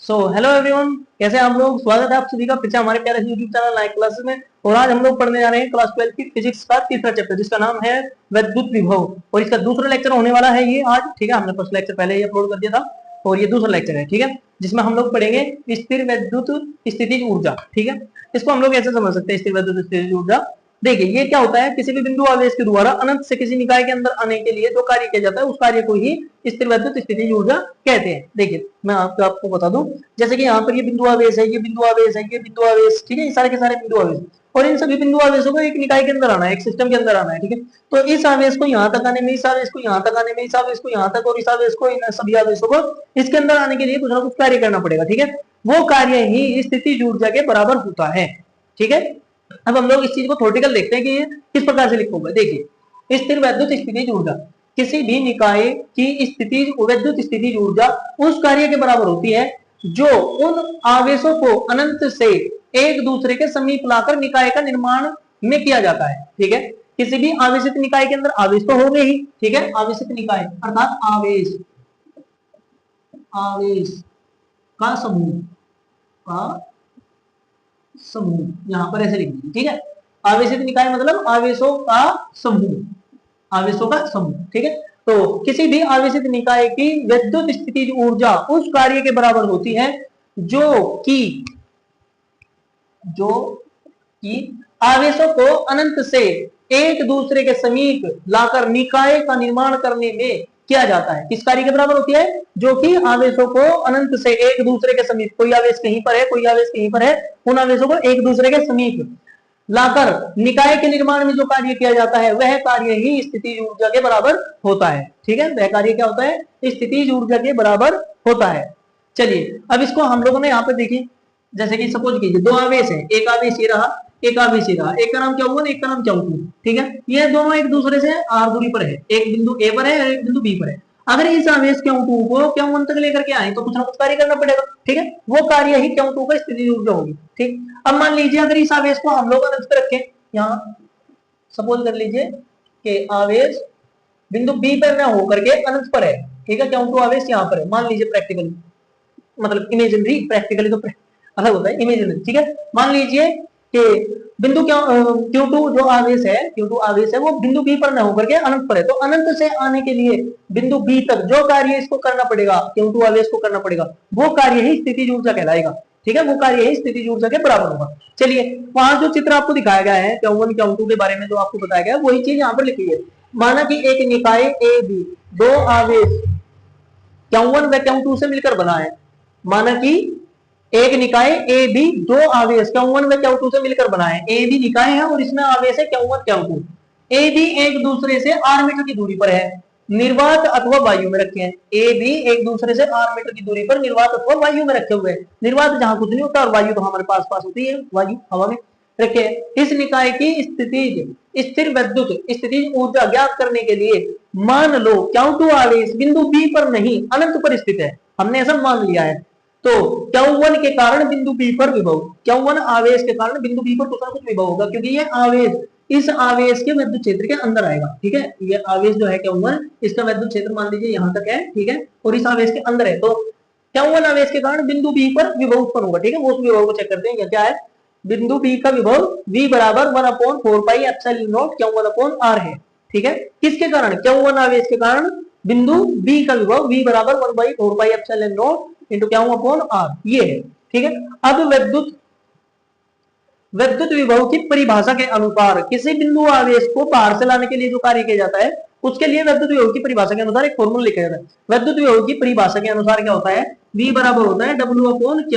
Hello everyone, कैसे हैं आप लोग। स्वागत है आप सभी का फिर से हमारे प्यारे यूट्यूब चैनल लाइव क्लासेस में। और आज हम लोग पढ़ने जा रहे हैं क्लास 12 की फिजिक्स का तीसरा चैप्टर, जिसका नाम है वैद्युत विभव। और इसका दूसरा लेक्चर होने वाला है ये आज। ठीक है, हमने फर्स्ट लेक्चर पहले ही अपलोड कर दिया था और ये दूसरा लेक्चर है। ठीक है, जिसमें हम लोग पढ़ेंगे स्थिर वैद्युत स्थितिज ऊर्जा। ठीक है, इसको हम लोग ऐसे समझ सकते हैं, स्थिर वैद्युत स्थितिज ऊर्जा। देखिए, ये क्या होता है, किसी भी बिंदु आवेश के द्वारा अनंत से किसी निकाय के अंदर आने के लिए जो कार्य किया जाता है, उस कार्य को ही स्थिर वैद्युत स्थितिज ऊर्जा कहते हैं। देखिए, मैं आपको बता दूं, जैसे कि यहाँ पर ये बिंदु आवेश है, ये बिंदु आवेश है, ये बिंदु आवेश। ठीक है, ये सारे के सारे बिंदु आवेश, और इन सभी बिंदु आवेशों को एक निकाय के अंदर आना है, एक सिस्टम के अंदर आना है। ठीक है, तो इस आवेश को यहाँ तक आने में, इस आवेश को यहाँ तक आने में, इस आवेश को यहाँ तक, और इस आवेश को, इन सभी आवेशों को इसके अंदर आने के लिए कुछ ना कुछ कार्य करना पड़ेगा। ठीक है, वो कार्य ही स्थितिज ऊर्जा के बराबर होता है। ठीक है, अब हम लोग इस चीज को थ्योरेटिकल देखते हैं कि ये किस प्रकार से लिखा हुआ है। देखिए, स्थिर वैद्युत स्थितिज ऊर्जा किसी भी निकाय की स्थितिज वैद्युत स्थितिज ऊर्जा उस कार्य के बराबर होती है जो उन आवेशों को अनंत से एक दूसरे के समीप लाकर निकाय का निर्माण में किया जाता है। ठीक है, किसी भी आवेशित निकाय के अंदर आवेश तो होंगे ही। ठीक है, आवेशित निकाय अर्थात आवेश आवेश का समूह का समूह यहां पर ऐसे लिख दीजिए। ठीक है, आवेशित निकाय मतलब आवेशों का समूह, आवेशों का समूह। ठीक है, तो किसी भी आवेशित निकाय की विद्युत स्थितिज ऊर्जा उस कार्य के बराबर होती है जो कि आवेशों को अनंत से एक दूसरे के समीप लाकर निकाय का निर्माण करने में किया जाता है। किस कार्य के बराबर होती है? जो कि आवेशों को अनंत से एक दूसरे के समीप, कोई आवेश कहीं पर है, कोई आवेश कहीं पर है, उन आवेशों को एक दूसरे के समीप लाकर निकाय के निर्माण में जो कार्य किया जाता है, वह कार्य ही स्थितिज ऊर्जा के बराबर होता है। ठीक है, वह कार्य क्या होता है? स्थितिज ऊर्जा के बराबर होता है। चलिए, अब इसको हम लोगों ने यहाँ पे देखिए, जैसे कि सपोज कीजिए दो आवेश है, एक आवेश ये रहा, एक आवेश ये रहा, एक का नाम क्या हुआ, एक का नाम क्या हुआ। ठीक है, ये दोनों एक दूसरे से आर दूरी पर है, एक बिंदु ए पर है और एक बिंदु बी पर है। अगर इस आवेश Q2 को Q1 तक लेकर के आए तो कुछ ना कुछ कार्य करना पड़ेगा। ठीक है, वो कार्य ही Q2 का स्थितिज ऊर्जा होगी। ठीक, अब मान लीजिए अगर इस आवेश को हम लोग अनंत पर रखें, यहाँ सपोज कर लीजिए कि आवेश बिंदु बी पर न होकर के अनंत पर है। ठीक है, Q2 आवेश यहाँ पर है, मान लीजिए प्रैक्टिकली, मतलब इमेजिनरी, प्रैक्टिकली तो अलग होता है, इमेजिनरी। ठीक है, मान लीजिए कि बिंदु Q2 जो आवेश है, Q2 आवेश है, वो बिंदु बी पर न होकर के अनंत पर है। तो अनंत से आने के लिए बिंदु बी तक जो कार्य इसको करना पड़ेगा, Q2 आवेश को करना पड़ेगा, वो कार्य ही स्थितिज ऊर्जा कहलाएगा। ठीक है, वो कार्य ही स्थितिज ऊर्जा के बराबर होगा। चलिए, वहां जो चित्र आपको दिखाया गया है Q1 Q2 के बारे में जो आपको बताया गया है, वही चीज यहाँ पर लिखी है। माना कि एक निकाय ए बी दो आवेश Q1 व Q2 से मिलकर बना है। माना कि एक निकाय ए बी दो आवेश Q1 व Q2 से मिलकर बना है। ए बी निकाय है और इसमें आवेश है Q1 Q2। ए बी एक दूसरे से r मीटर की दूरी पर है, निर्वात अथवा वायु में रखे हैं। ए बी एक दूसरे से r मीटर की दूरी पर निर्वात अथवा वायु में रखे हुए हैं। निर्वात जहां कुछ नहीं होता और वायु तो हमारे पास पास होती है, वायु हवा में रखे। इस निकाय की स्थितिज स्थिर वैद्युत स्थितिज ऊर्जा ज्ञात करने के लिए मान लो Q2 आवेश बिंदु बी पर नहीं अनंत पर स्थित है, हमने ऐसा मान लिया है। तो Q1 के कारण बिंदु बी पर विभव, Q1 आवेश के कारण बिंदु बी पर कुछ ना कुछ विभव होगा, क्योंकि ये आवेश इस आवेश के विद्युत क्षेत्र के अंदर आएगा। ठीक है, ये आवेश जो है Q1, इसका विद्युत क्षेत्र मान लीजिए यहां तक है। ठीक है, और इस आवेश के अंदर है, तो Q1 आवेश के कारण बिंदु बी पर विभव उत्पन्न होगा। ठीक है, वो उस विभव को चेक करते हैं, क्या है? बिंदु बी का विभव v बराबर 1/4 पाई एप्सिलॉन नॉट Q1/r है। ठीक है, किसके कारण? Q1 आवेश के कारण बिंदु बी का विभव v बराबर 1/4 pi epsilon not into Q/r ये है। ठीक है, अब विद्युत विभव की परिभाषा के अनुसार किसी बिंदु आवेश को बाहर से लाने के लिए जो कार्य किया जाता है, उसके लिए विद्युत विभव की परिभाषा के अनुसार एक फॉर्मूला लिखा जाता है। विद्युत विभव की परिभाषा के अनुसार क्या होता है? v बराबर होता है W/Q।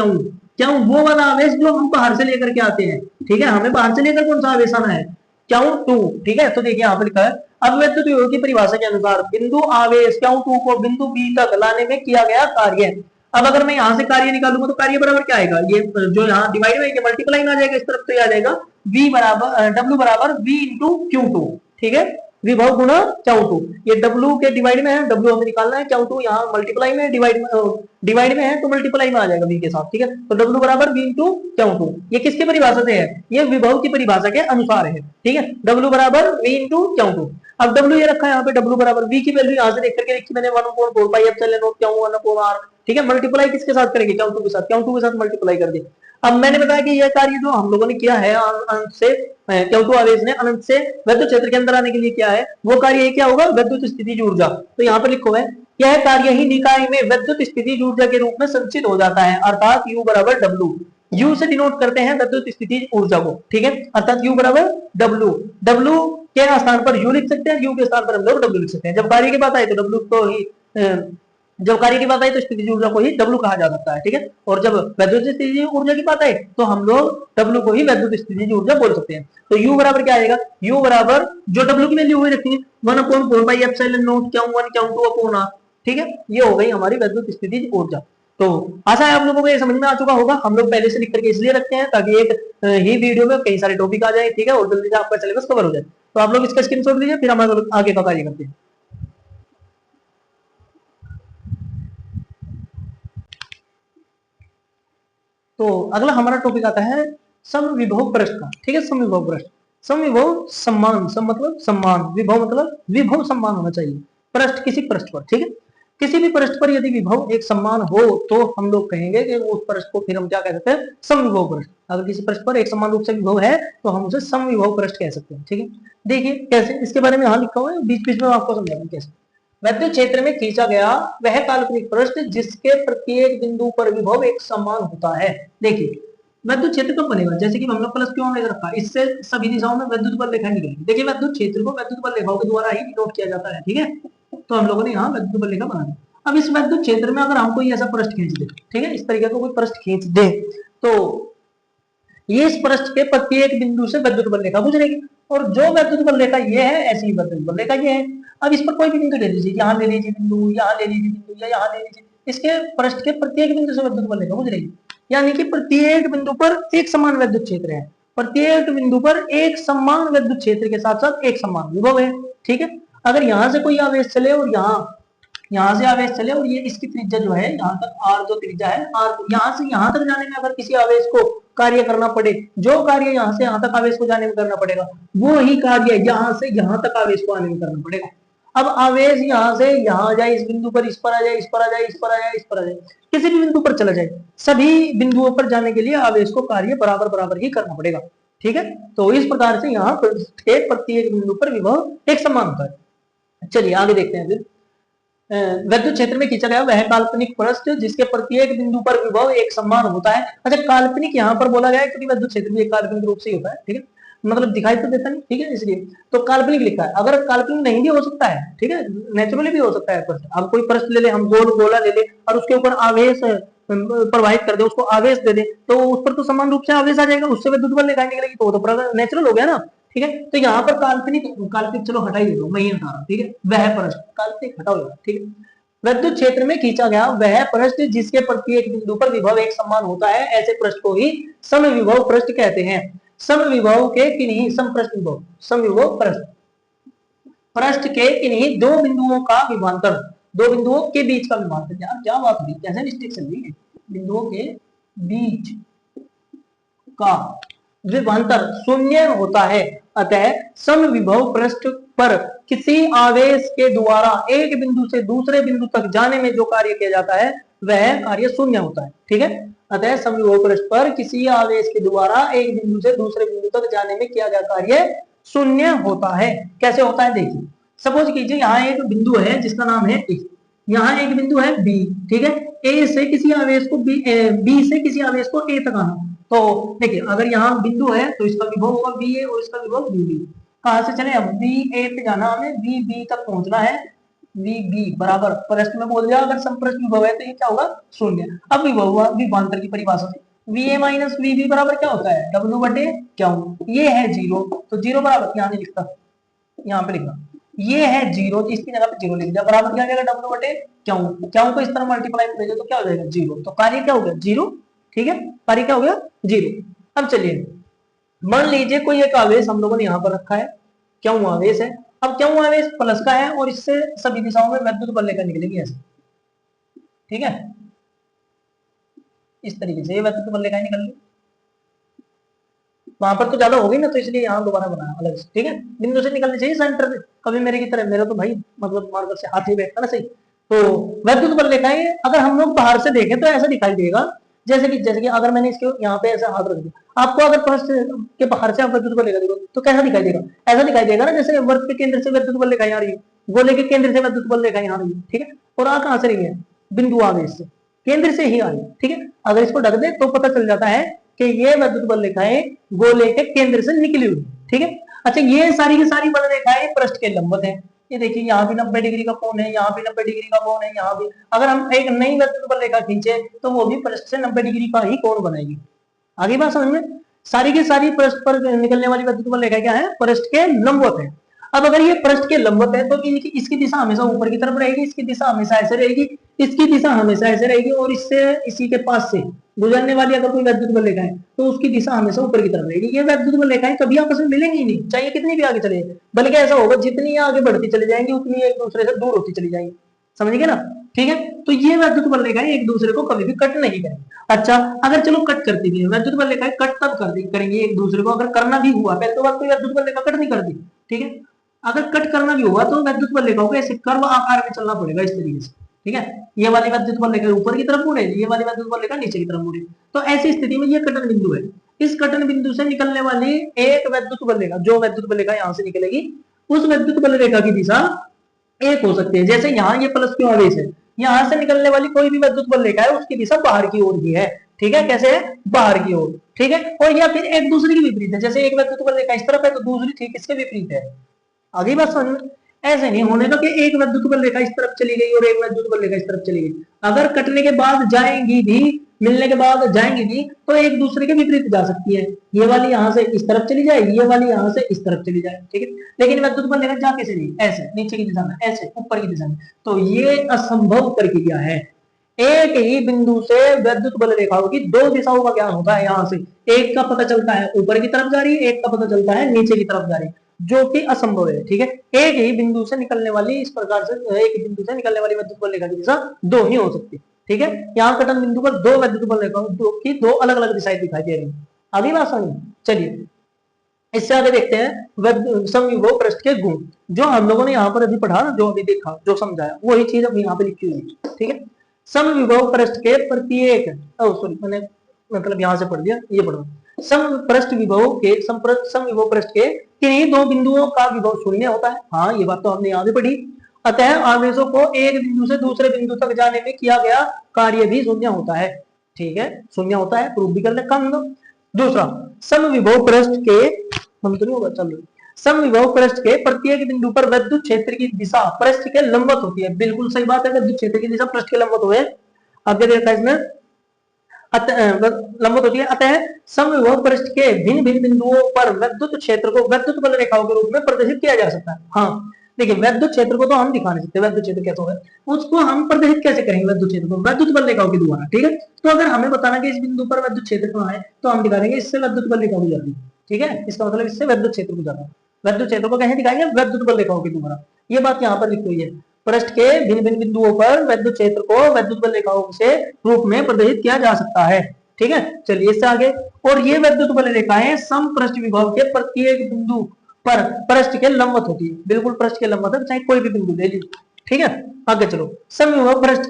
क्यों? वो वाला आवेश जो हम बाहर से लेकर के आते हैं। ठीक है, हमें बाहर से लेकर कौन सा आवेश आना है? Q2। ठीक है, तो देखिए यहाँ पर लिखा है, अब विद्युत विभव की परिभाषा के अनुसार बिंदु आवेश Q2 को बिंदु बी तक लाने में किया गया कार्य। अब अगर मैं यहाँ से कार्य निकालूंगा तो कार्य बराबर क्या आएगा? ये जो यहाँ डिवाइड में मल्टीप्लाई में आ जाएगा, इस तरफ तो आ जाएगा v बराबर W बराबर v इंटू Q2। ठीक है, विभव गुणा Q2। ये W के डिवाइड में है, W हमें निकालना है, Q2 यहाँ मल्टीप्लाई में डिवाइड में है तो मल्टीप्लाई में आ जाएगा V के साथ, ठीक है। तो W बराबर V इंटू Q2। ये किसकी परिभाषा से है? ये विभव की परिभाषा के अनुसार है, ठीक है। W बराबर V इंटू Q2। अब W ये रखा है यहाँ पे, W बराबर V की वैल्यू यहाँ से देख करके लिखी मैंने 1/4 पाई एप्सिलॉन नॉट Q1/r, ठीक है। मल्टीप्लाई किसके साथ करेंगे? Q2 के साथ, Q2 के साथ मल्टीप्लाई कर दिया। अब मैंने बताया कि यह कार्य जो हम लोगों ने किया है अनंत से, Q2 आवेश ने अनंत से विद्युत क्षेत्र के अंदर आने के लिए किया है, वो कार्य ये क्या होगा? विद्युत स्थितिज ऊर्जा। तो यहाँ पर लिखो है यह कार्य ही निकाय में विद्युत स्थितिज ऊर्जा के रूप में संचित हो जाता है, अर्थात U बराबर W। U से डिनोट करते हैं विद्युत स्थितिज ऊर्जा को, ठीक है। अर्थात U बराबर W। W के स्थान पर U लिख सकते हैं, U के स्थान पर हम लोग W लिख सकते हैं। जब कार्य की बात आए तो W को ही जब कार्य की बात आई तो स्थितिज ऊर्जा को ही W कहा जा सकता है, ठीक है। और जब विद्युत स्थितिज ऊर्जा की बात आई तो हम लोग W को ही विद्युत स्थितिज ऊर्जा बोल सकते हैं। तो U बराबर क्या आएगा? U बराबर जो W की वैल्यू हुई रखी है 1/4 pi epsilon not Q1 Q2 upon R, ठीक है। ये हो गई हमारी विद्युत स्थितिज ऊर्जा। तो आशा है आप लोगों को ये समझ में आ चुका होगा। हम लोग पहले से लिख करके इसलिए रखते हैं ताकि एक ही वीडियो में कई सारे टॉपिक आ जाए, ठीक है, और जल्दी से आपका सिलेबस कवर हो जाए। तो आप लोग इसका स्क्रीनशॉट लीजिए, फिर हम आगे का कार्य करते हैं। तो अगला हमारा टॉपिक आता है समविभव पृष्ठ का, ठीक है। समविभव पृष्ठ, समविभव सम्मान, सम मतलब सम्मान, विभव मतलब विभव सम्मान होना चाहिए पृष्ठ, किसी पृष्ठ पर, ठीक है। किसी भी पृष्ठ पर यदि विभव एक समान हो तो हम लोग कहेंगे कि उस पृष्ठ को फिर हम क्या कह सकते हैं? समविभव पृष्ठ। अगर किसी पृष्ठ पर एक समान रूप से विभव है तो हम उसे समविभव पृष्ठ कह सकते हैं, ठीक है। देखिए कैसे, इसके बारे में यहाँ लिखा हुआ है, बीच बीच में आपको समझाऊंगा कैसे। विद्युत क्षेत्र में खींचा गया वह काल्पनिक पृष्ठ जिसके प्रत्येक बिंदु पर विभव एक समान होता है। देखिए विद्युत क्षेत्र कब बनेगा? जैसे कि हम लोग प्लस क्यों आगे रखा, इससे सभी दिशाओं में विद्युत बल रेखा निकलेगी। देखिए विद्युत क्षेत्र को विद्युत बल रेखाओं के द्वारा ही डिनोट किया जाता है, ठीक है। तो हम लोगों ने यहाँ विद्युत बल रेखा बना दी। अब इस विद्युत क्षेत्र में अगर हम कोई ऐसा पृष्ठ खींच दे, ठीक है, इस तरीके का कोई पृष्ठ खींच दे तो ये इस पृष्ठ के प्रत्येक बिंदु से विद्युत बल रेखा गुजरेगी, और जो विद्युत बल रेखा ये है ऐसी ही विद्युत बल रेखा ये है। अब इस पर कोई भी बिंदु ले लीजिए, यहाँ ले लीजिए बिंदु, यहाँ ले लीजिए बिंदु, या यहाँ ले लीजिए, इसके पृष्ठ के प्रत्येक बिंदु से विद्युत बल रेखा गुजरेगी। यानी कि प्रत्येक बिंदु पर एक समान विद्युत क्षेत्र है, प्रत्येक बिंदु पर एक समान विद्युत क्षेत्र के साथ साथ एक समान विभव है, ठीक है। अगर यहाँ से कोई आवेश चले और यहाँ से आवेश चले और ये इसकी त्रिज्या जो है यहाँ तक R जो त्रिज्या है R, यहाँ से यहाँ तक जाने में अगर किसी आवेश को कार्य करना पड़े, जो कार्य यहाँ से यहाँ तक आवेश को जाने में करना पड़ेगा वो ही कार्य यहाँ से यहाँ तक आवेश को आने में करना पड़ेगा। अब आवेश यहाँ से यहाँ आ जाए, इस बिंदु पर इस पर आ जाए, इस पर आ जाए, इस पर आ जाए, इस पर आ जाए, किसी भी बिंदु पर चला जाए, सभी बिंदुओं पर जाने के लिए आवेश को कार्य बराबर बराबर ही करना पड़ेगा, ठीक है। तो इस प्रकार से यहाँ प्रत्येक बिंदु पर विभव एक समान होता है। चलिए आगे देखते हैं। फिर विद्युत क्षेत्र में खींचा गया वह काल्पनिक पृष्ठ जिसके प्रत्येक बिंदु पर विभव एक समान होता है। अच्छा काल्पनिक यहाँ पर बोला गया है क्योंकि विद्युत क्षेत्र भी एक काल्पनिक रूप से ही होता है, ठीक है, मतलब दिखाई तो देता नहीं, ठीक है, इसलिए तो काल्पनिक लिखा है। अगर काल्पनिक नहीं भी हो सकता है, ठीक है, नेचुरली भी हो सकता है पृष्ठ। अब कोई पृष्ठ ले ले, हम गोला ले ले और उसके ऊपर आवेश प्रवाहित कर दे, उसको आवेश दे दे तो उस पर तो समान रूप से आवेश आ जाएगा, उससे विद्युत बल निकालने निकलेगी, तो नेचुरल हो गया ना, ठीक है। तो यहाँ पर काल्पनिक चलो हटा ही दो, मैं ही हटा रहा हूँ, ठीक है, वह पृष्ठ काल्पनिक हटाओ, ठीक है। विद्युत क्षेत्र में खींचा गया वह पृष्ठ जिसके प्रत्येक बिंदु पर विभव एक समान होता है, ऐसे पृष्ठ को ही समविभव पृष्ठ कहते हैं। समविभव के किन्हीं समपृष्ठ विभव, समविभव पृष्ठ के किन्हीं दो बिंदुओं का विभवांतर, दो बिंदुओं के बीच का विभवांतर, यार क्या बात हुई, कैसे मिस्टेक चल रही है, बिंदुओं के बीच का विभवांतर शून्य होता है, अतः समविभव पृष्ठ पर किसी आवेश के द्वारा एक बिंदु से दूसरे बिंदु तक जाने में जो कार्य किया जाता है वह कार्य शून्य होता है, ठीक है। अतः समविभव पृष्ठ पर किसी आवेश के द्वारा एक बिंदु से दूसरे बिंदु तक जाने में किया गया कार्य शून्य होता है। कैसे होता है देखिए, सपोज कीजिए यहाँ एक बिंदु है जिसका नाम है ए, यहाँ एक बिंदु है बी, ठीक है, ए से किसी आवेश को बी से किसी आवेश को ए तक आना। तो देखिए अगर यहाँ बिंदु है तो इसका विभव होगा बी ए और इसका विभव बी बी। कहां से चले, अब बी ए पे जाना, हमें बी बी तक पहुंचना है, वी बी बराबर पृष्ठ में बोल दिया अगर समपृष्ठ विभव है तो ये क्या होगा शून्य। अब विभव हुआ विभवांतर की परिभाषा से, V A minus V B बराबर क्या होता है डब्ल्यू बटे क्यू, ये है जीरो, तो जीरो बराबर यहाँ नहीं लिखता, यहाँ पे लिखना, ये है जीरो, तो इसकी जगह पे जीरो लिख दिया, बराबर क्या आ जाएगा डब्ल्यू बटे क्यू, क्यू को इस तरह मल्टीप्लाई करेंगे तो क्या हो जाएगा जीरो, तो कार्य क्या हो गया जीरो, ठीक है, कार्य क्या हो गया जीरो। अब चलिए मान लीजिए कोई एक आवेश हम लोगों ने यहाँ पर रखा है, क्यों आवेश है। अब क्यों आवेश प्लस का है और इससे सभी दिशाओं में विद्युत बल लेकर निकलेगी ऐसे, ठीक है, इस तरीके से ये विद्युत बल लेकर निकल गई। वहां पर तो ज्यादा होगी ना, तो इसलिए यहाँ दोबारा बनाया अलग से, ठीक है। बिंदु से निकलनी चाहिए सेंटर से, कभी मेरे की तरह, मेरा तो भाई मतलब मार्कर से हाथ ही बैठता ना, सही। तो विद्युत बल लेकर अगर हम लोग बाहर से देखें तो ऐसा दिखाई देगा, जैसे कि अगर मैंने इसके यहाँ पे ऐसा हाथ रख दिया, आपको अगर पृष्ठ के बाहर से आप विद्युत बल लेकर देखो तो कैसा दिखाई देगा, ऐसा दिखाई देगा ना जैसे वर्ग के केंद्र से विद्युत बल लेकर आ रही है, गोले के केंद्र से विद्युत बल लेकर आ रही है, ठीक है। और आ कहां से रही है, बिंदु आवेश से, केंद्र से ही आ रही है, ठीक है। अगर इसको ढक दे तो पता चल जाता है कि ये विद्युत बल रेखाएं गोले के केंद्र से निकली हुई, ठीक है। अच्छा, ये सारी की सारी बल रेखाएं पृष्ठ के लंबवत है, ये देखिए यहाँ भी 90 डिग्री का कोण है, यहाँ भी 90 डिग्री का कोण है, यहाँ भी। अगर हम एक नई विद्युत बल रेखा खींचे तो वो भी पृष्ठ से 90 डिग्री का ही कोण बनाएगी। आगे बात समझ में, सारी की सारी पृष्ठ पर निकलने वाली विद्युत बल रेखा क्या है, पृष्ठ के लंबवत है। अब अगर ये पृष्ठ के लंबवत है तो इनकी इसकी दिशा हमेशा ऊपर की तरफ रहेगी, इसकी दिशा हमेशा ऐसे रहेगी, इसकी दिशा हमेशा ऐसे रहेगी, और इससे इसी के पास से गुजरने वाली अगर कोई विद्युत बल रेखा है तो उसकी दिशा हमेशा ऊपर की तरफ रहेगी। ये विद्युत बल रेखाएं कभी आपस में मिलेंगी नहीं, चाहे कितनी भी आगे चले, बल्कि ऐसा होगा जितनी आगे बढ़ती चली जाएंगी उतनी एक दूसरे से दूर होती चली जाएंगी, समझ गए ना, ठीक है। तो ये विद्युत बल रेखाएं एक दूसरे को कभी भी कट नहीं करेंगे। अच्छा, अगर चलो कट करती भी है विद्युत बल रेखाएं, कट तब करेंगे एक दूसरे को अगर करना भी हुआ, पहले तो बात कोई विद्युत बल रेखा कट नहीं करती, ठीक है। अगर कट करना भी हुआ तो विद्युत बल रेखाओं को ऐसे कर्व आकार में चलना पड़ेगा इस तरीके से, ठीक है। ये वाली विद्युत बल रेखा ऊपर की तरफ मुड़े, ये वाली विद्युत बल रेखा नीचे की तरफ मुड़े, तो ऐसी स्थिति में ये कटन बिंदु है। इस कटन बिंदु से निकलने वाली एक विद्युत बल रेखा, जो विद्युत बल रेखा यहाँ से निकलेगी, उस विद्युत बल रेखा की दिशा एक हो सकती है। जैसे यहाँ ये प्लस क्यू आवेश है, यहाँ से निकलने वाली कोई भी विद्युत बल रेखा है उसकी दिशा बाहर की ओर ही है, ठीक है। कैसे है, बाहर की ओर, ठीक है। और या फिर एक दूसरे के विपरीत है, जैसे एक विद्युत बल रेखा इस तरफ है तो दूसरी ठीक इसके विपरीत है। आगे बात समझ में, ऐसे नहीं होने दो कि एक विद्युत बल रेखा इस तरफ चली गई और एक विद्युत बल रेखा इस तरफ चली गई। अगर कटने के बाद जाएंगी भी, मिलने के बाद जाएंगी भी, तो एक दूसरे के विपरीत जा सकती है। ये वाली यहाँ से इस तरफ चली जाएगी, ये वाली यहाँ से इस तरफ चली जाएगी, ठीक है। लेकिन विद्युत बल रेखा जा कैसे नहीं, ऐसे नीचे की दिशा में, ऐसे ऊपर की दिशा में, तो ये असंभव प्रक्रिया है। एक ही बिंदु से विद्युत बल रेखाओं की दो दिशाओं का ज्ञान होता है। यहाँ से एक का पता चलता है ऊपर की तरफ जा रही है, एक का पता चलता है नीचे की तरफ जा रही है, जो कि असंभव है, ठीक है। एक ही बिंदु से निकलने वाली, इस प्रकार से एक ही बिंदु से निकलने वाली विद्युत बल रेखा की दिशा दो ही हो सकती है, ठीक है। यहाँ कटन बिंदु पर दो विद्युत बल रेखाओं की दो अलग अलग दिशाएं दिखाई दे रही है। अगली बात समझिए, चलिए इससे आगे देखते हैं समविभव पृष्ठ के गुण, जो हम लोगों ने यहाँ पर अभी पढ़ा, जो अभी देखा, जो समझाया, वही चीज अभी यहाँ पे लिखी हुई है, ठीक है। समविभव पृष्ठ के प्रत्येक, सॉरी मैंने मतलब यहाँ से पढ़ दिया, ये पढ़ो, समविभव पृष्ठ के किन्हीं दो बिंदुओं का विभव शून्य होता है। हाँ, ये बात तो हमने यहाँ भी पढ़ी। अतः आवेशों को एक बिंदु से दूसरे बिंदु तक जाने में किया गया कार्य भी शून्य होता है, ठीक है, शून्य होता है, प्रूफ भी कर ले काम दो। दूसरा, समविभव पृष्ठ के, हम तो नहीं होगा, चलो, समविभव पृष्ठ के प्रत्येक बिंदु पर विद्युत क्षेत्र की दिशा पृष्ठ के लंबवत होती है। बिल्कुल सही बात है, विद्युत क्षेत्र की दिशा पृष्ठ के लंबवत हुए, आगे देखा इसमें लंबवत होती है। अतः समविभव पृष्ठ के भिन्न भिन्न बिंदुओं पर विद्युत क्षेत्र को विद्युत बल रेखाओं के रूप में प्रदर्शित किया जा सकता है। हाँ, देखिए विद्युत क्षेत्र को तो हम दिखा नहीं सकते, विद्युत क्षेत्र कैसे होगा, उसको हम प्रदर्शित कैसे करेंगे विद्युत क्षेत्र को, विद्युत बल रेखाओं के द्वारा, ठीक है। तो अगर हमें बताना कि इस बिंदु पर विद्युत क्षेत्र कहाँ है, तो हम दिखा देंगे इससे विद्युत बल रेखा गुजरती है, ठीक है। इसका मतलब इससे विद्युत क्षेत्र गुजरता है। विद्युत क्षेत्र को कैसे दिखाएंगे, विद्युत बल रेखाओं के द्वारा। ये बात यहाँ पर लिखी हुई है, पृष्ठ के भिन्न भिन्न बिंदुओं पर विद्युत क्षेत्र को विद्युत बल रेखाओं से रूप में प्रदर्शित किया जा सकता है, ठीक है। चलिए इससे आगे, और ये विद्युत बल रेखाएं सम पृष्ठ विभव के प्रत्येक बिंदु पर पृष्ठ के लंबवत होती है। बिल्कुल पृष्ठ के लंबवत है, चाहे कोई भी बिंदु ले लीजिए, ठीक है। आगे चलो, समविभव पृष्ठ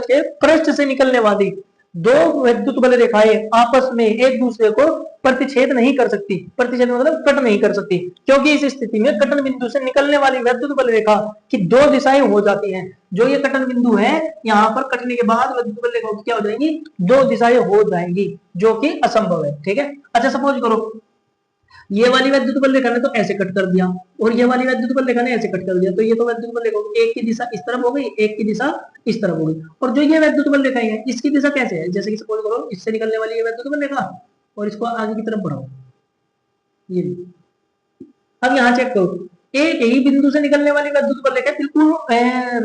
के पृष्ठ से निकलने वाली दो विद्युत बल रेखाएं आपस में एक दूसरे को प्रतिच्छेद नहीं कर सकती, प्रतिच्छेद मतलब कट नहीं कर सकती, क्योंकि इस स्थिति में कटन बिंदु से निकलने वाली विद्युत बल रेखा की दो दिशाएं हो जाती हैं। जो ये कटन बिंदु है, यहाँ पर कटने के बाद विद्युत बल रेखा क्या हो जाएंगी, दो दिशाएं हो जाएंगी, जो कि असंभव है, ठीक है। अच्छा, सपोज करो ये वाली विद्युत बल रेखा ने तो ऐसे कट कर दिया और ये वाली विद्युत बल रेखा ने ऐसे कट कर दिया, तो ये तो विद्युत बल रेखा एक की दिशा इस तरफ हो गई, एक की दिशा इस तरफ हो गई। और जो ये विद्युत बल रेखा है, इसकी दिशा कैसे है, जैसे कि सपोज करो इससे निकलने वाली ये विद्युत बल रेखा और इसको आगे की तरफ बढ़ाओ, ये। अब यहाँ चेक करो, एक ही बिंदु से निकलने वाली विद्युत बल रेखा बिल्कुल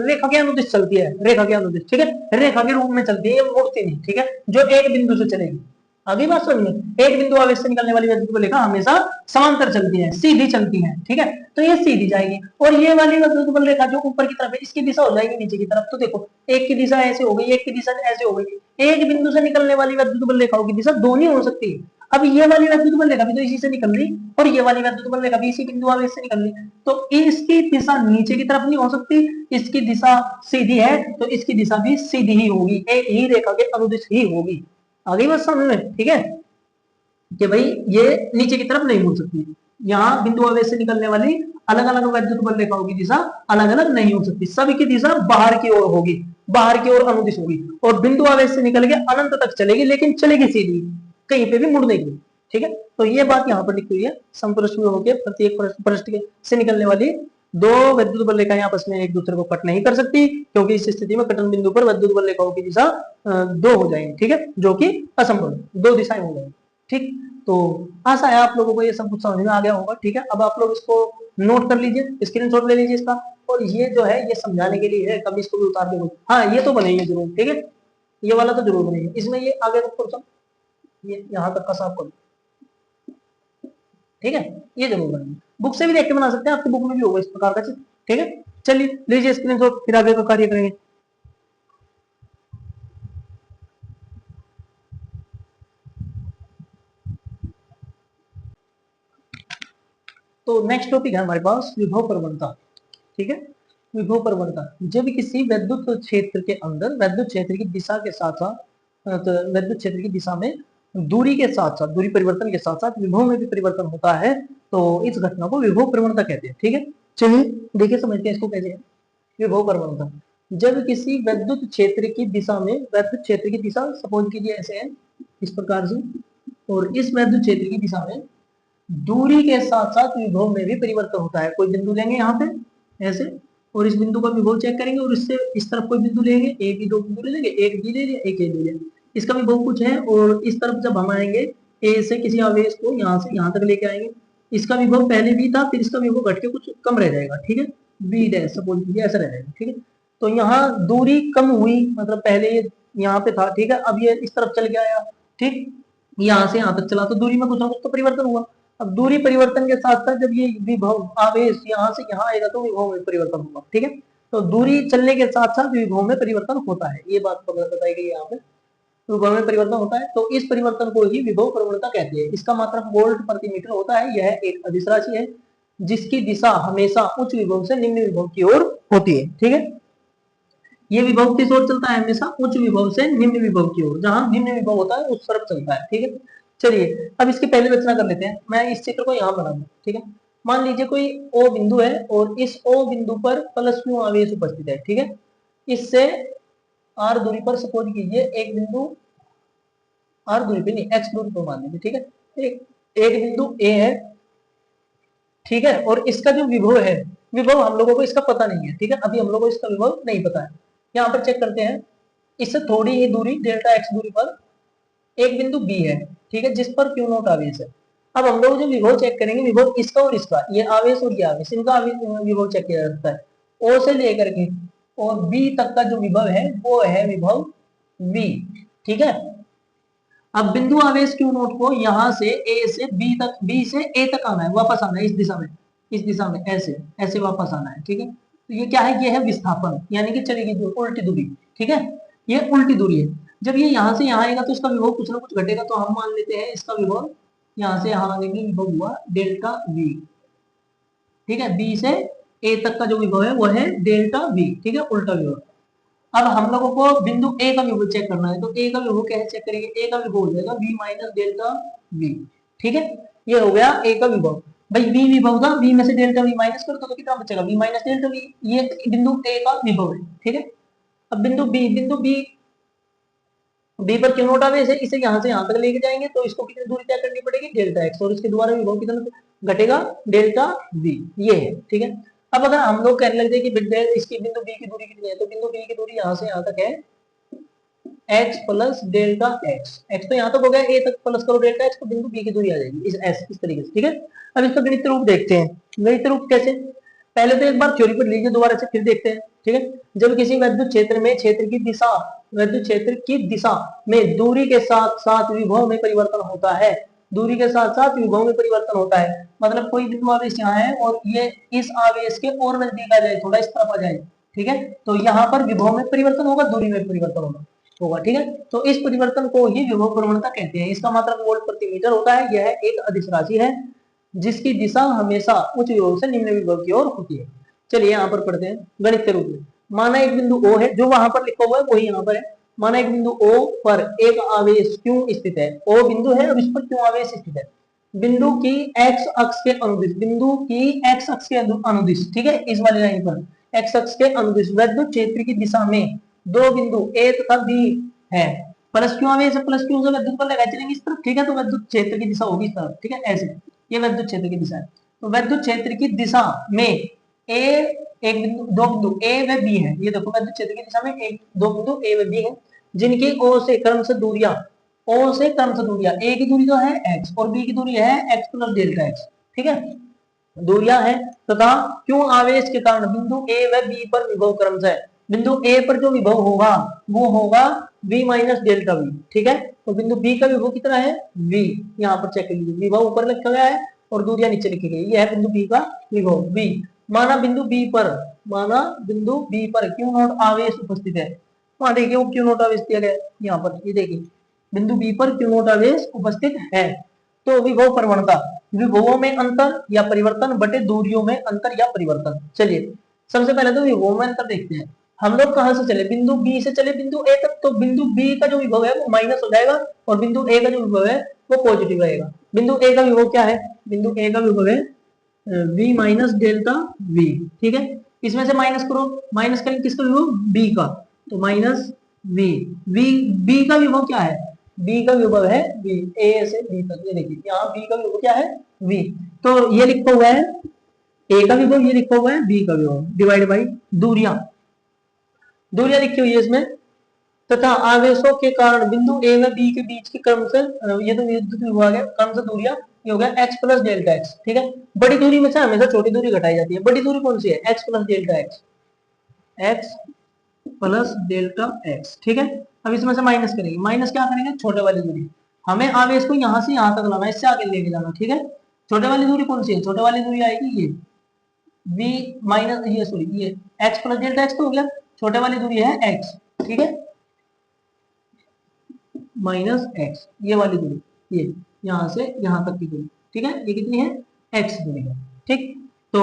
रेखा के अनुदिश चलती है, रेखा के अनुदिश, ठीक है, रेखा के रूप में चलती है, मुड़ती नहीं, ठीक है, जो एक बिंदु से चलेगी। आगे बात समझ में, एक बिंदु आवेश से निकलने वाली विद्युत बल रेखा हमेशा समांतर चलती है, सीधी चलती है, ठीक है, तो ये सीधी जाएगी। और ये वाली विद्युत बल रेखा जो ऊपर की तरफ है इसकी दिशा हो जाएगी नीचे की तरफ। तो देखो एक की दिशा ऐसे हो गई, एक की दिशा ऐसे हो गई, एक बिंदु से निकलने वाली विद्युत बल रेखाओं की दिशा दोनों ही हो सकती है। अब ये वाली विद्युत बल रेखा भी तो इसी से निकल रही और ये वाली विद्युत बल रेखा भी इसी बिंदु आवेश से निकल रही, तो इसकी दिशा नीचे की तरफ नहीं हो सकती, इसकी दिशा सीधी है तो इसकी दिशा भी सीधी ही होगी, एक ही रेखा के अनुदिश ही होगी। आगे बात समझ में, ठीक है, कि भाई ये नीचे की तरफ नहीं हो सकती, यहाँ बिंदु आवेश से निकलने वाली अलग अलग विद्युत बल रेखाओं की दिशा अलग अलग नहीं हो सकती, सभी की दिशा बाहर की ओर होगी, बाहर की ओर अनुदिश होगी, और बिंदु आवेश से निकल के अनंत तक चलेगी, लेकिन चलेगी सीधी, कहीं पे भी मुड़ने की, ठीक है। तो ये बात यहाँ पर लिखी हुई है, समपृष्ठ में होकर प्रत्येक पृष्ठ से निकलने वाली दो विद्युत बल रेखाएं आपस में एक दूसरे को कट नहीं कर सकती, क्योंकि इस स्थिति में कटन बिंदु पर विद्युत बल रेखाओं की दिशा दो हो जाएंगी, ठीक है, जो कि असंभव, दो दिशाएं हो जाएंगी, ठीक। तो आशा है आप लोगों को ये सब कुछ समझ में आ गया होगा, ठीक है। अब आप लोग इसको नोट कर लीजिए, स्क्रीनशॉट ले लीजिए इसका, और ये जो है ये समझाने के लिए है, कभी इसको भी उतार के, हाँ ये तो बनेंगे जरूर, ठीक है, ये वाला तो जरूर बनेंगे, इसमें ये आगे क्वेश्चन ये यहाँ तक का साफ करो, ठीक है, ये जरूर बनेंगे, बुक से भी देख के बना सकते हैं, आपकी बुक में भी होगा इस प्रकार का चीज, ठीक है। चलिए लीजिए स्क्रीनशॉट, फिर आगे का कार्य करेंगे। तो नेक्स्ट टॉपिक है हमारे पास विभव प्रवणता, ठीक है। विभव प्रवणता, जब किसी विद्युत क्षेत्र के अंदर विद्युत क्षेत्र की दिशा के साथ साथ, तो विद्युत क्षेत्र की दिशा में दूरी के साथ साथ, दूरी परिवर्तन के साथ साथ विभव में भी परिवर्तन होता है, तो इस घटना को विभव प्रवणता कहते हैं, ठीक है। चलिए देखिए समझते हैं इसको कैसे है। विभव प्रवणता, जब किसी विद्युत क्षेत्र की दिशा में, विद्युत क्षेत्र की दिशा सपोज कीजिए ऐसे है इस प्रकार से, और इस विद्युत क्षेत्र की दिशा में दूरी के साथ साथ विभव में भी परिवर्तन होता है। कोई बिंदु लेंगे यहाँ पे ऐसे, और इस बिंदु का विभव चेक करेंगे, और इससे इस तरफ कोई बिंदु लेंगे, एक ही दो बिंदु ले लेंगे, एक बी ले लिया, एक ए ले लिया, इसका विभव कुछ है, और इस तरफ जब हम आएंगे ए से किसी आवेश को यहाँ से यहाँ तक लेके आएंगे, इसका विभव पहले भी था, फिर इसका विभव घट के कुछ कम रह जाएगा, ठीक है, बी डैश सपोज कीजिए ऐसा रह जाएगा, ठीक है। तो यहाँ दूरी कम हुई, मतलब पहले ये यहाँ पे था, ठीक है, अब ये इस तरफ चल के आया, ठीक, यहाँ से यहाँ तक चला, तो दूरी में कुछ ना कुछ तो परिवर्तन हुआ। अब दूरी परिवर्तन के साथ साथ जब ये विभव आवेश यहाँ से यहाँ आएगा तो विभव में परिवर्तन होगा, ठीक है। तो दूरी चलने के साथ साथ विभव में परिवर्तन होता है, ये बात बताई गई यहाँ पे, विभव में परिवर्तन होता है, तो इस परिवर्तन को ही विभव प्रवणता कहते हैं। इसका मात्रक वोल्ट प्रति मीटर होता है, यह एक अदिश राशि है जिसकी दिशा हमेशा उच्च विभव से निम्न विभव की ओर होती है, ठीक है। ये विभव किस ओर चलता है, हमेशा उच्च विभव से निम्न विभव की ओर, जहां निम्न विभव होता है उस तरफ चलता है, ठीक है। चलिए अब इसकी पहले रचना कर लेते हैं, मैं इस चित्र को यहाँ बनाऊंगा, ठीक है। मान लीजिए कोई ओ बिंदु है और इस ओ बिंदु पर प्लस क्यू आवेश उपस्थित है, ठीक है। इससे आर दूरी पर सपोज कीजिए एक बिंदु, आर दूरी पे नहीं एक्स दूरी पर मान लीजिए, ठीक है, एक बिंदु ए है, ठीक है, और इसका जो विभव है, विभव हम लोगों को इसका पता नहीं है, ठीक है, अभी हम लोगों को इसका विभव नहीं पता है। यहाँ पर चेक करते हैं, इससे थोड़ी ही दूरी डेल्टा एक्स दूरी पर एक बिंदु बी है, ठीक है, जिस पर क्यू नॉट आवेश है। अब हम लोग जो विभव चेक करेंगे, विभव इसका और इसका, ये आवेश और ये आवेश, इनका विभव चेक किया जाता है। ओ से लेकर के और बी तक का जो विभव है वो है विभव वी, ठीक है। अब बिंदु आवेश क्यू नॉट को यहाँ से ए से बी तक, बी से ए तक आना है, वापस आना है इस दिशा में, इस दिशा में ऐसे ऐसे वापस आना है, ठीक है। तो ये क्या है, ये है विस्थापन, यानी कि चलेगी उल्टी दूरी, ठीक है, ये उल्टी दूरी है। जब ये यहाँ से यहाँ आएगा तो इसका विभव कुछ ना कुछ घटेगा, तो हम मान लेते हैं इसका विभव यहाँ से यहाँ आने के विभव हुआ डेल्टा वी, ठीक है, बी से ए तक का जो विभव है वो है डेल्टा वी, ठीक है, उल्टा विभव। अब हम लोगों को बिंदु ए का विभव चेक करना है, तो ए का विभव कैसे चेक करेंगे, ए का विभव हो जाएगा v माइनस डेल्टा वी, ठीक है, ये हो गया ए का विभव। भाई v विभव था, v में से डेल्टा वी माइनस कर दो तो कितना बचेगा, v माइनस डेल्टा वी, ये बिंदु ए का विभव है, ठीक है। अब बिंदु बी पर क्यू नोट आवेश है, इसे यहाँ से यहाँ तक लेके जाएंगे, तो इसको कितनी दूरी तय करनी पड़ेगी, डेल्टा एक्स, और इसके द्वारा विभव कितना घटेगा, डेल्टा वी, ये है, ठीक है। अब अगर हम लोग कहने लगते हैं कि इसकी बिंदु बी की दूरी कितनी है, तो बिंदु बी की दूरी यहाँ से यहाँ तक है x plus delta x, x तो यहाँ तक हो गया, ए तक प्लस करो डेल्टा एक्स, तो बिंदु बी की दूरी आ जाएगी इस तरीके से, ठीक है। अब इसका गणित रूप देखते हैं, गणित रूप कैसे, पहले तो एक बार थ्योरी पढ़ लीजिए, दोबारा से फिर देखते हैं, ठीक है। जब किसी विद्युत क्षेत्र में क्षेत्र की दिशा, विद्युत क्षेत्र की दिशा में दूरी के साथ साथ विभव में परिवर्तन होता है, दूरी के साथ साथ विभव में परिवर्तन होता है, मतलब कोई बिंदु आवेश यहाँ है और ये इस आवेश के और नजदीक आ जाए, थोड़ा इस तरफ आ जाए, ठीक है, तो यहाँ पर विभव में परिवर्तन होगा, दूरी में परिवर्तन होगा, ठीक है। तो इस परिवर्तन को ही विभव प्रवणता कहते हैं। इसका मात्रक वोल्ट प्रति मीटर होता है। यह एक अदिश राशि है जिसकी दिशा हमेशा उच्च विभव से निम्न विभव की ओर होती है। चलिए यहाँ पर पढ़ते हैं गणित के रूप में। माना एक बिंदु O है, जो वहां पर लिखा हुआ है वही यहाँ पर है। माना एक बिंदु O पर एक आवेश Q स्थित है, O बिंदु है और इस पर Q आवेश स्थित है। बिंदु की x अक्ष के अनुदिश, बिंदु की x अक्ष के अनुदिश, ठीक है, इस वाली लाइन पर x अक्ष के अनुदिश विद्युत क्षेत्र की दिशा में दो बिंदु A तथा B है। प्लस Q आवेश है, प्लस Q से विद्युत पर लगाए चलेंगे इस तरफ, ठीक है, तो विद्युत क्षेत्र की दिशा होगी इस तरफ, ठीक है, ऐसे, ये विद्युत क्षेत्र की दिशा है। तो विद्युत क्षेत्र की दिशा में एक बिंदु, दो बिंदु A व B है। ये देखो विद्युत क्षेत्र की दिशा में एक दो बिंदु A व B है, जिनकी O से क्रमशः दूरियां, O से क्रमशः दूरियां, A की दूरी तो है x और B की दूरी है x प्लस डेल्टा x, ठीक है, दूरियां है। तथा क्यों आवेश के कारण बिंदु A व B पर विभव क्रमशः, बिंदु A पर जो विभव होगा वो होगा V माइनस डेल्टा V, ठीक है। तो बिंदु B का विभव कितना है V, यहाँ पर चेक कर लीजिए, विभव ऊपर लिखा गया है और दूरियां नीचे लिखी गई, यह है बिंदु B का विभव V। माना बिंदु B पर, माना बिंदु B पर क्यू नोट आवेश उपस्थित है। वहां देखिए वो क्यू नोट आवेश दिया गया है, यहाँ पर ये देखिए बिंदु B पर क्यू नोट आवेश उपस्थित है। तो विभव प्रवणता, विभवों में अंतर या परिवर्तन बटे दूरियों में अंतर या परिवर्तन। चलिए सबसे पहले तो विभव में अंतर देखते हैं। हम लोग कहां से चले, बिंदु B से चले बिंदु A तक, तो बिंदु B का जो विभव है वो माइनस हो जाएगा और बिंदु A का जो विभव है वो पॉजिटिव रहेगा। बिंदु A का विभव क्या है, बिंदु A का विभव है V माइनस डेल्टा V, ठीक है। इसमें से माइनस करो, माइनस करेंगे किसका विभव, B का, तो माइनस V B का विभव क्या है, B का विभव है V, A से B तक, ये देखिए यहाँ B का विभव क्या है V, तो ये लिखा हुआ है A का विभव, ये लिखा हुआ है B का विभव, डिवाइड बाई दूरियां, दूरियां लिखी हुई है इसमें। तथा आवेशों के कारण बिंदु A व B के बीच के क्रम से, ये तो विद्युत विभाग है, क्रम से दूरियां, ये हो गया x प्लस डेल्टा x, ठीक है। बड़ी दूरी में से हमेशा छोटी दूरी घटाई जाती है, बड़ी दूरी कौन सी है, x plus delta x, x plus delta x, ठीक है। अब इसमें से माइनस करेंगे, माइनस क्या करेंगे, छोटे वाली दूरी, हमें आवेश को यहाँ से यहाँ तक लाना है, इससे आगे लेके जाना, ठीक है। छोटे वाली दूरी कौन सी है, छोटे वाली दूरी आएगी ये v माइनस, ये सॉरी ये x प्लस डेल्टा x तो हो गया, छोटे वाली दूरी है x, ठीक है, माइनस x, ये वाली दूरी, ये यहाँ से यहाँ तक की दूरी, ठीक है, ये कितनी है x दूरी है, ठीक। तो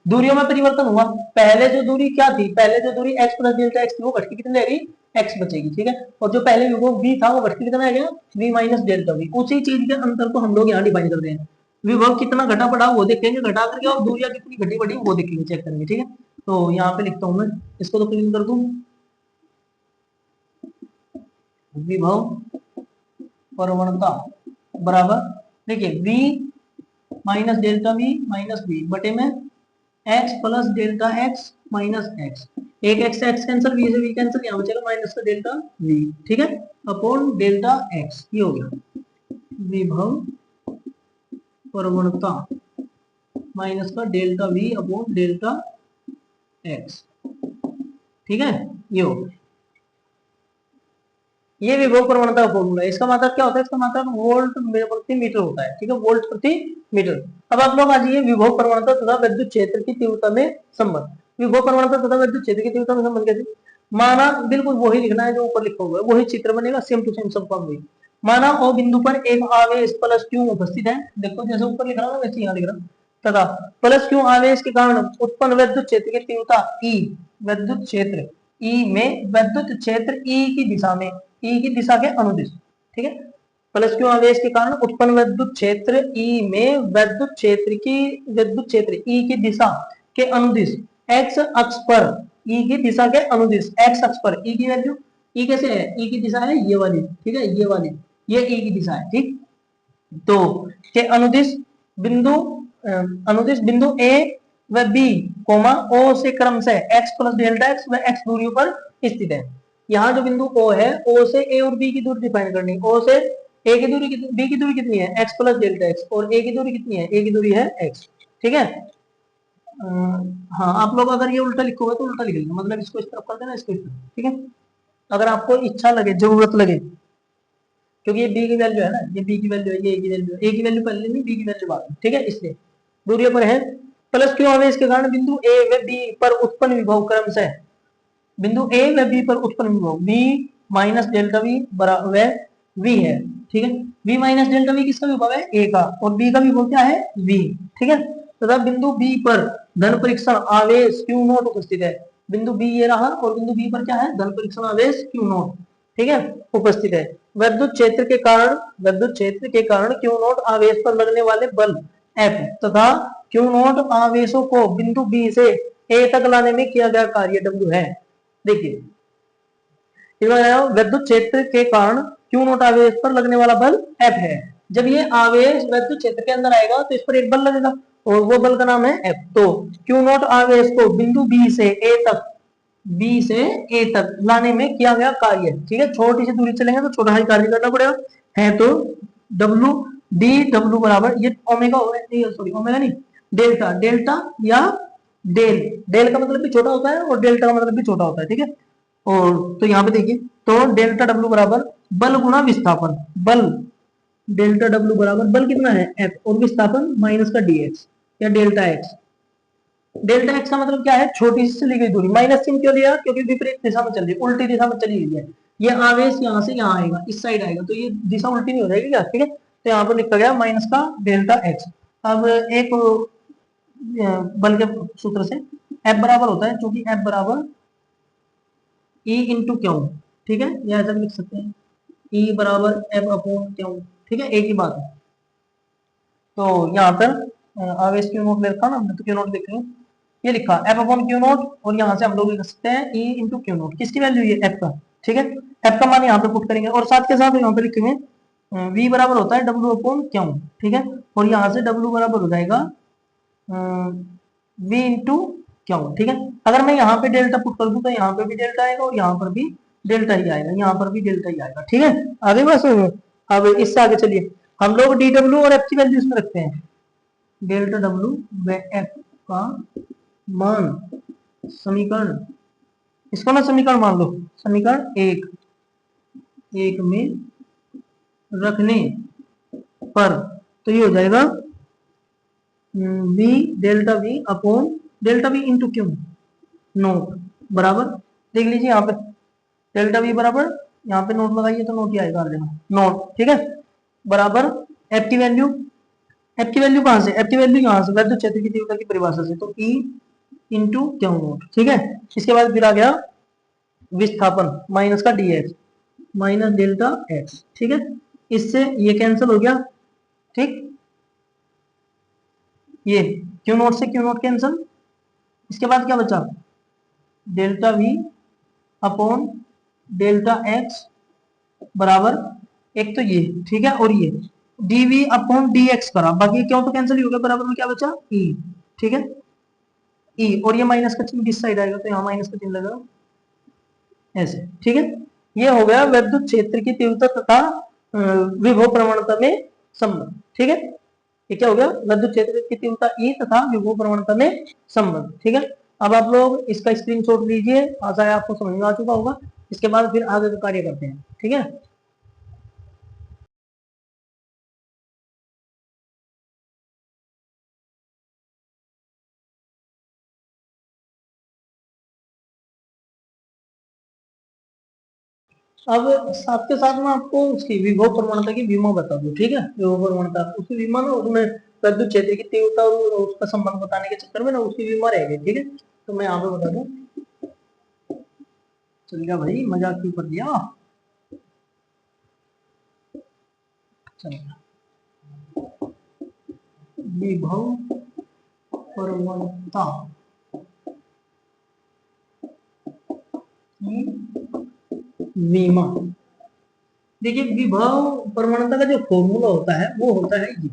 दूरियों में परिवर्तन हुआ, पहले जो दूरी क्या थी, पहले जो दूरी x प्लस डेल्टा x थी वो घट के कितनी रहेगी, x बचेगी, ठीक है। और जो पहले विभव v था वो घट के कितना आ गया, v माइनस डेल्टा v। उसी चीज के अंतर को हम लोग यहाँ डिफाइन कर रहे हैं, विभव कितना घटा बढ़ा वो देखेंगे, घटा करके और दूरियां कितनी घटी बढ़ी वो देखेंगे, चेक करेंगे, ठीक है। तो यहाँ पे लिखता हूं मैं, इसको तो क्लीन कर दूं, विभव प्रवणता बराबर, देखिए v minus delta v minus v बटे में x plus delta x minus x, एक x से x कैंसिल, v से v कैंसिल, यहाँ बचेगा माइनस का डेल्टा v, ठीक है, अपॉन डेल्टा x, ये हो गया विभव प्रवणता माइनस का delta v upon delta x, ठीक है, ये हो गया, ये विभव प्रवणता का फॉर्मूला है। इसका मतलब क्या होता है, इसका मतलब वोल्ट प्रति मीटर होता है, ठीक है, वोल्ट प्रति मीटर। अब आप लोग आ जाइए विभव प्रवणता तथा विद्युत क्षेत्र की तीव्रता में संबंध। विभव प्रवणता तथा विद्युत क्षेत्र की तीव्रता में संबंध कैसे, माना बिल्कुल वही लिखना है जो ऊपर लिखा हुआ है, वही चित्र बनेगा, सेम टू सेम सब काम। माना ओ बिंदु पर एक आवेश प्लस क्यू उपस्थित है, देखो जैसे ऊपर लिख रहा हूँ वैसे यहाँ लिख रहा हूँ, तथा प्लस क्यू आवेश के कारण उत्पन्न विद्युत क्षेत्र की तीव्रता E, विद्युत क्षेत्र E में विद्युत क्षेत्र E की दिशा में, E की दिशा के अनुदिश, ठीक है, प्लस क्यू आवेश के कारण उत्पन्न विद्युत क्षेत्र E में विद्युत क्षेत्र E की दिशा के अनुदिश x अक्ष पर, E की दिशा के अनुदिश x अक्ष पर E की वैल्यू, E कैसे है, E की दिशा है ये वाली, ठीक है, ये वाली, ये E की दिशा है, ठीक। तो के अनुदिश बिंदु A व B कोमा O से क्रमशः x प्लस डेल्टा x व x दूरियों पर स्थित है। यहाँ जो बिंदु O है, O से A और B की दूरी डिफाइन करनी, O से A की दूरी, B की दूरी कितनी है x प्लस डेल्टा x, और A की दूरी कितनी है, A की दूरी है x, ठीक है। हाँ, आप लोग अगर ये उल्टा लिखोगे तो उल्टा लिख लेना, मतलब इसको इस तरफ कर देना, इसको इस तरफ, ठीक है। अगर आपको इच्छा लगे, जरूरत लगे, क्योंकि ये बी की वैल्यू है ना, ये बी की वैल्यू है, ये ए की वैल्यू है, ए की वैल्यू पहले नहीं, बी की वैल्यू बाद में, ठीक है, इसलिए दूरियों पर है। प्लस क्यों आवेश के कारण बिंदु ए व बी पर उत्पन्न विभव क्रम से, बिंदु ए व बी पर उत्पन्न विभव v माइनस डेल्टा वी बराबर v है, ठीक है। v माइनस डेल्टा वी किसका विभव है, a का, और b का विभव क्या है, v, ठीक है। तथा बिंदु b पर धन परीक्षण आवेश q नॉट उपस्थित है, बिंदु b ये रहा, और बिंदु b पर क्या है, धन परीक्षण आवेश q नॉट, ठीक है, उपस्थित है। विद्युत क्षेत्र के कारण, विद्युत क्षेत्र के कारण q नॉट आवेश पर लगने वाले बल F तथा q नॉट आवेशों को बिंदु b से a तक लाने में किया गया कार्य W है। देखिए, विद्युत क्षेत्र के कारण क्यू नॉट आवेश पर लगने वाला बल F है। जब ये आवेश विद्युत क्षेत्र के अंदर आएगा तो इस पर एक बल लगेगा, और वो बल का नाम है F। तो क्यू नॉट आवेश को बिंदु B से A तक, B से A तक लाने में किया गया कार्य, ठीक है। छोटी सी दूरी चलेंगे तो छोटा ही कार्य करना पड़ेगा, है तो W डी W बराबर, ये ओमेगा होगा, सॉरी ओमेगा नहीं, डेल्टा, डेल्टा या डेल, डेल का मतलब भी छोटा होता है और डेल्टा का मतलब भी छोटा होता है, ठीक है। और तो यहाँ पे देखिए, तो डेल्टा डब्ल्यू बराबर बल गुना विस्थापन, बल डेल्टा डब्ल्यू बराबर बल कितना है एफ, और विस्थापन माइनस का डी एक्स या डेल्टा एक्स। डेल्टा एक्स का मतलब क्या है, छोटी सी चली गई दूरी, माइनस चिन्ह क्यों लिया, क्योंकि विपरीत दिशा में चल रही है, उल्टी दिशा में चली गई है। ये आवेश यहाँ से यहाँ आएगा, इस साइड आएगा, तो ये दिशा उल्टी नहीं हो जाएगी क्या, ठीक है। तो यहाँ पर लिखा गया माइनस का डेल्टा एक्स। अब एक बल के सूत्र से एफ बराबर होता है, क्योंकि एफ बराबर ई इंटू क्यू, ठीक है, या ऐसा लिख सकते हैं ई बराबर एफ अपॉन क्यू, ठीक है, एक ही बात है। तो यहाँ पर आवेश क्यू नोट ले रखा ना हमने, तो क्यू नोट देख रहे हैं, ये लिखा एफ अपॉन क्यू नोट, और यहाँ से हम लोग लिख सकते हैं ई इंटू क्यू नोट, किसकी वैल्यू ये एफ का, ठीक है। एफ का मान यहाँ पे पुट करेंगे, और साथ के साथ यहाँ पे लिखेंगे वी बराबर होता है डब्ल्यू अपॉन क्यू, ठीक है, और यहाँ से डब्ल्यू बराबर हो जाएगा वी इंटू क्यू, ठीक है। अगर मैं यहाँ पे डेल्टा पुट कर दूं तो यहाँ पे भी डेल्टा आएगा, और यहाँ पर भी डेल्टा ही आएगा, यहाँ पर भी डेल्टा ही आएगा, ठीक है। आगे बस, अब इससे आगे चलिए, हम लोग डी डब्ल्यू और एफ की वैल्यू इसमें रखते हैं, डेल्टा डब्ल्यू व एफ का मान समीकरण, इसको ना समीकरण मान लो, समीकरण एक एक में रखने पर, तो ये हो जाएगा we delta we upon delta we into Q note बराबर, देख लीजिए यहाँ पे डेल्टा वी बराबर, यहाँ पे नोट लगाइए तो नोट ही आएगा हर जगह, नोट, ठीक है, बराबर एफ की वैल्यू, एफ की वैल्यू कहाँ से, एफ की वैल्यू यहाँ से विद्युत क्षेत्र की तीव्रता की परिभाषा से, तो ई इंटू क्यू नोट, ठीक है। इसके बाद फिर आ गया विस्थापन माइनस का D x minus delta x, ठीक है, इससे ये कैंसिल हो गया, ठीक, ये क्यू नोट से क्यू नोट कैंसिल। इसके बाद क्या बचा, delta we upon delta x बराबर, एक तो ये, ठीक है, और ये dv अपॉन dx करा, बाकी क्यों तो कैंसिल ही हो गया, बराबर में क्या बचा e, ठीक है, e, और ये माइनस का चिन्ह किस साइड आएगा, तो यहाँ माइनस का चिन्ह लगा ऐसे, ठीक है। ये हो गया विद्युत क्षेत्र की तीव्रता तथा विभव प्रवणता में संबंध, ठीक है। ये क्या हो गया, विद्युत क्षेत्र की तीव्रता E तथा विभव प्रवणता में संबंध, ठीक है। अब आप लोग इसका स्क्रीनशॉट लीजिए, आशा है आपको समझ में आ चुका होगा। इसके बाद फिर आगे का कार्य करते हैं, ठीक है। अब साथ के साथ में आपको उसकी विभव प्रवणता की विमा बता दो, ठीक है, विभव प्रवणता उसकी विमा ना, उसमें विद्युत क्षेत्र की तीव्रता और उसका संबंध बताने के चक्कर में ना उसकी विमा रह गई, ठीक है। तो मैं यहाँ पे बता दूं, चल गया भाई, मजाक क्यों कर दिया, चलिए, विभव प्रवणता की विमा, देखिए विभव प्रवणता का जो फॉर्मूला होता है वो होता है ये,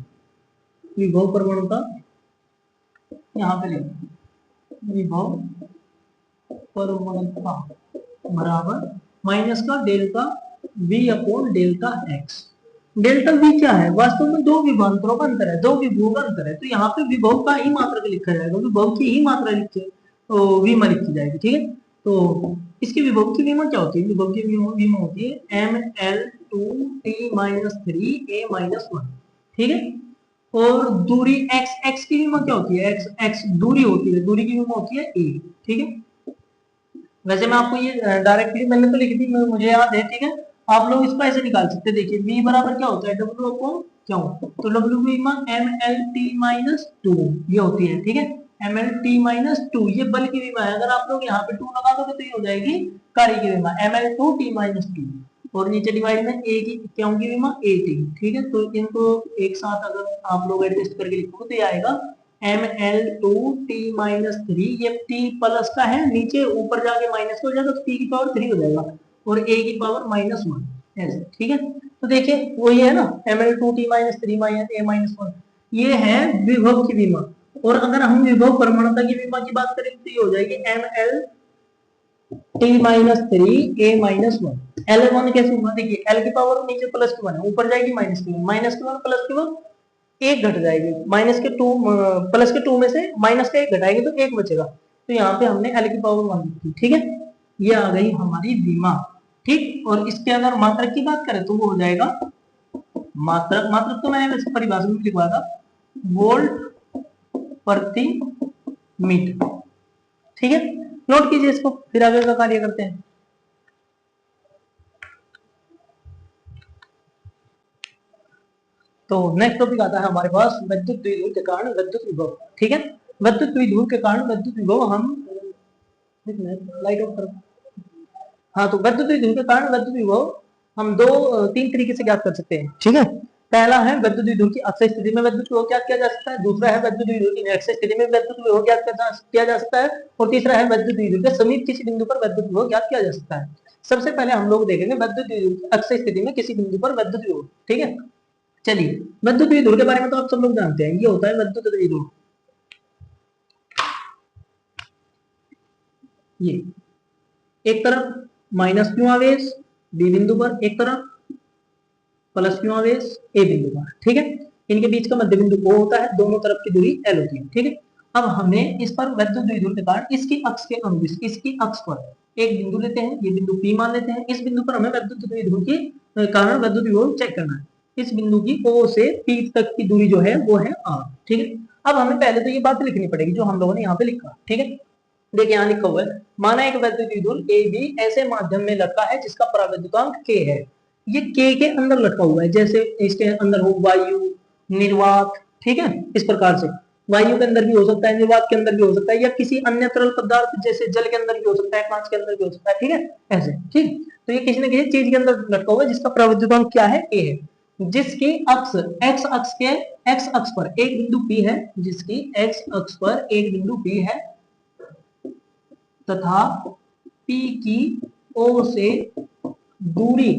विभव प्रवणता यहाँ पे लिखो, विभव प्रवणता बराबर माइनस का delta we upon delta x, delta we क्या है, वास्तव में दो विभवांतरों का अंतर है, दो विभवों का अंतर है। तो यहाँ पे विभव का ही मात्रक लिखा जाएगा, विभव की ही मात्रा लिखी तो विमा लिखी जाएगी, ठीक है। तो इसकी विभव की विमा क्या होती है, विभव की विमा होती है ml2t-3a-1, ठीक है। और दूरी x, x की विमा क्या होती है, x x दूरी होती है, दूरी की विमा होती है a, ठीक है। वैसे मैं आपको ये डायरेक्टली मैंने तो लिख दी, मुझे याद है, ठीक है। आप लोग इसको ऐसे निकाल सकते हैं, देखिए v बराबर क्या होता है, w अपॉन क्यों, तो w की विमा mlt-2 ये होती है, ठीक है। mlt-2 ये बल की विमा है, अगर आप लोग यहाँ पे 2 लगा दोगे तो ये हो जाएगी कार्य की विमा ml2t-2, और नीचे डिवाइड में a की क्यों की विमा at, ठीक है। तो इनको एक साथ अगर आप लोग एडजस्ट करके लिखोगे तो ये आएगा ml2t-3, ये t प्लस का है, नीचे ऊपर जाके माइनस हो जाएगा तो t की पावर 3 हो जाएगा और a की पावर -1 ऐसे, ठीक है। तो देखिए वही है ना, ml2t-3 ये है विभव की विमा। और अगर हम विभव परमाणुता की विमा की बात करें तो ये हो जाएगी ml-t-3a-1। L1 कैसे हुआ, देखिए L की पावर नीचे प्लस की 1 है, ऊपर जाएगी माइनस की 1 प्लस की 1 एक घट जाएगी, माइनस के 2 प्लस के 2 में से माइनस का एक घटाएंगे तो एक बचेगा। तो यहाँ पे हमने L की पावर 1 लिखी, ठीक है। ये आ गई हमारी विमा, ठीक। और इसके अगर मात्रक की बात करें तो वो हो जाएगा मात्रक, मात्रक तो मैंने वैसे परिभाषा में लिखवा था, वोल्ट प्रति मीटर, ठीक है। नोट कीजिए इसको, फिर आगे का कार्य करते हैं। तो नेक्स्ट टॉपिक आता है हमारे पास विद्युत द्विध्रुव के कारण विद्युत विभव, ठीक है। विद्युत द्विध्रुव के कारण विद्युत विभव हम लाइट ऑफ करो। हाँ, तो विद्युत द्विध्रुव के कारण विद्युत विभव हम तीन तरीके से ज्ञात कर सकते हैं, ठीक है। पहला है विद्युत द्विध्रुव की अक्षय स्थिति में विद्युत विभव ज्ञात किया जा सकता है, दूसरा है विद्युत द्विध्रुव की निरक्षीय स्थिति में विद्युत विभव ज्ञात किया जा सकता है, और तीसरा है विद्युत द्विध्रुव के समीप किसी बिंदु पर विद्युत विभव ज्ञात किया जा सकता है। सबसे पहले हम लोग देखेंगे विद्युत द्विध्रुव की अक्षय स्थिति में किसी बिंदु पर विद्युत विभव, ठीक है। चलिए, विद्युत द्विध्रुव के बारे में तो आप सब लोग जानते हैं, ये होता है विद्युत द्विध्रुव, ये एक तरफ माइनस क्यू आवेश बी बिंदु पर, एक तरफ प्लस क्यू आवेश ए बिंदु पर, ठीक है। इनके बीच का मध्य बिंदु O होता है, दोनों तरफ की दूरी L होती है, ठीक है। अब हमें इस पर विद्युत द्विध्रुव के कारण इसकी अक्ष के अनुदिश, इसकी अक्ष पर एक बिंदु लेते हैं, ये बिंदु P मान लेते हैं। इस बिंदु पर हमें विद्युत द्विध्रुव के कारण विद्युत विभव चेक करना है। इस बिंदु की O से P तक की दूरी जो है वो है R, ठीक है। अब हमें पहले तो ये बात लिखनी पड़ेगी जो हम लोगों ने यहाँ पे लिखा, ठीक है। देखिए यहाँ लिखा हुआ है, माना एक विद्युत विधुर ए बी ऐसे माध्यम में लटका है जिसका पराविद्युतांक k है। ये k के अंदर लटका हुआ है, जैसे इसके अंदर हो वायु, निर्वात, ठीक है। इस प्रकार से वायु के अंदर भी हो सकता है, निर्वात के अंदर भी हो सकता है, या किसी अन्य तरल पदार्थ जैसे जल के अंदर भी हो सकता है, कांच के अंदर भी हो सकता है, ठीक है, ऐसे, ठीक। तो ये किसी न किसी चीज के अंदर लटका हुआ है जिसका पराविद्युतांक क्या है, a है, जिसकी अक्ष x अक्ष के x अक्ष पर एक बिंदु P है, जिसकी x अक्ष पर एक बिंदु P है तथा P की O से दूरी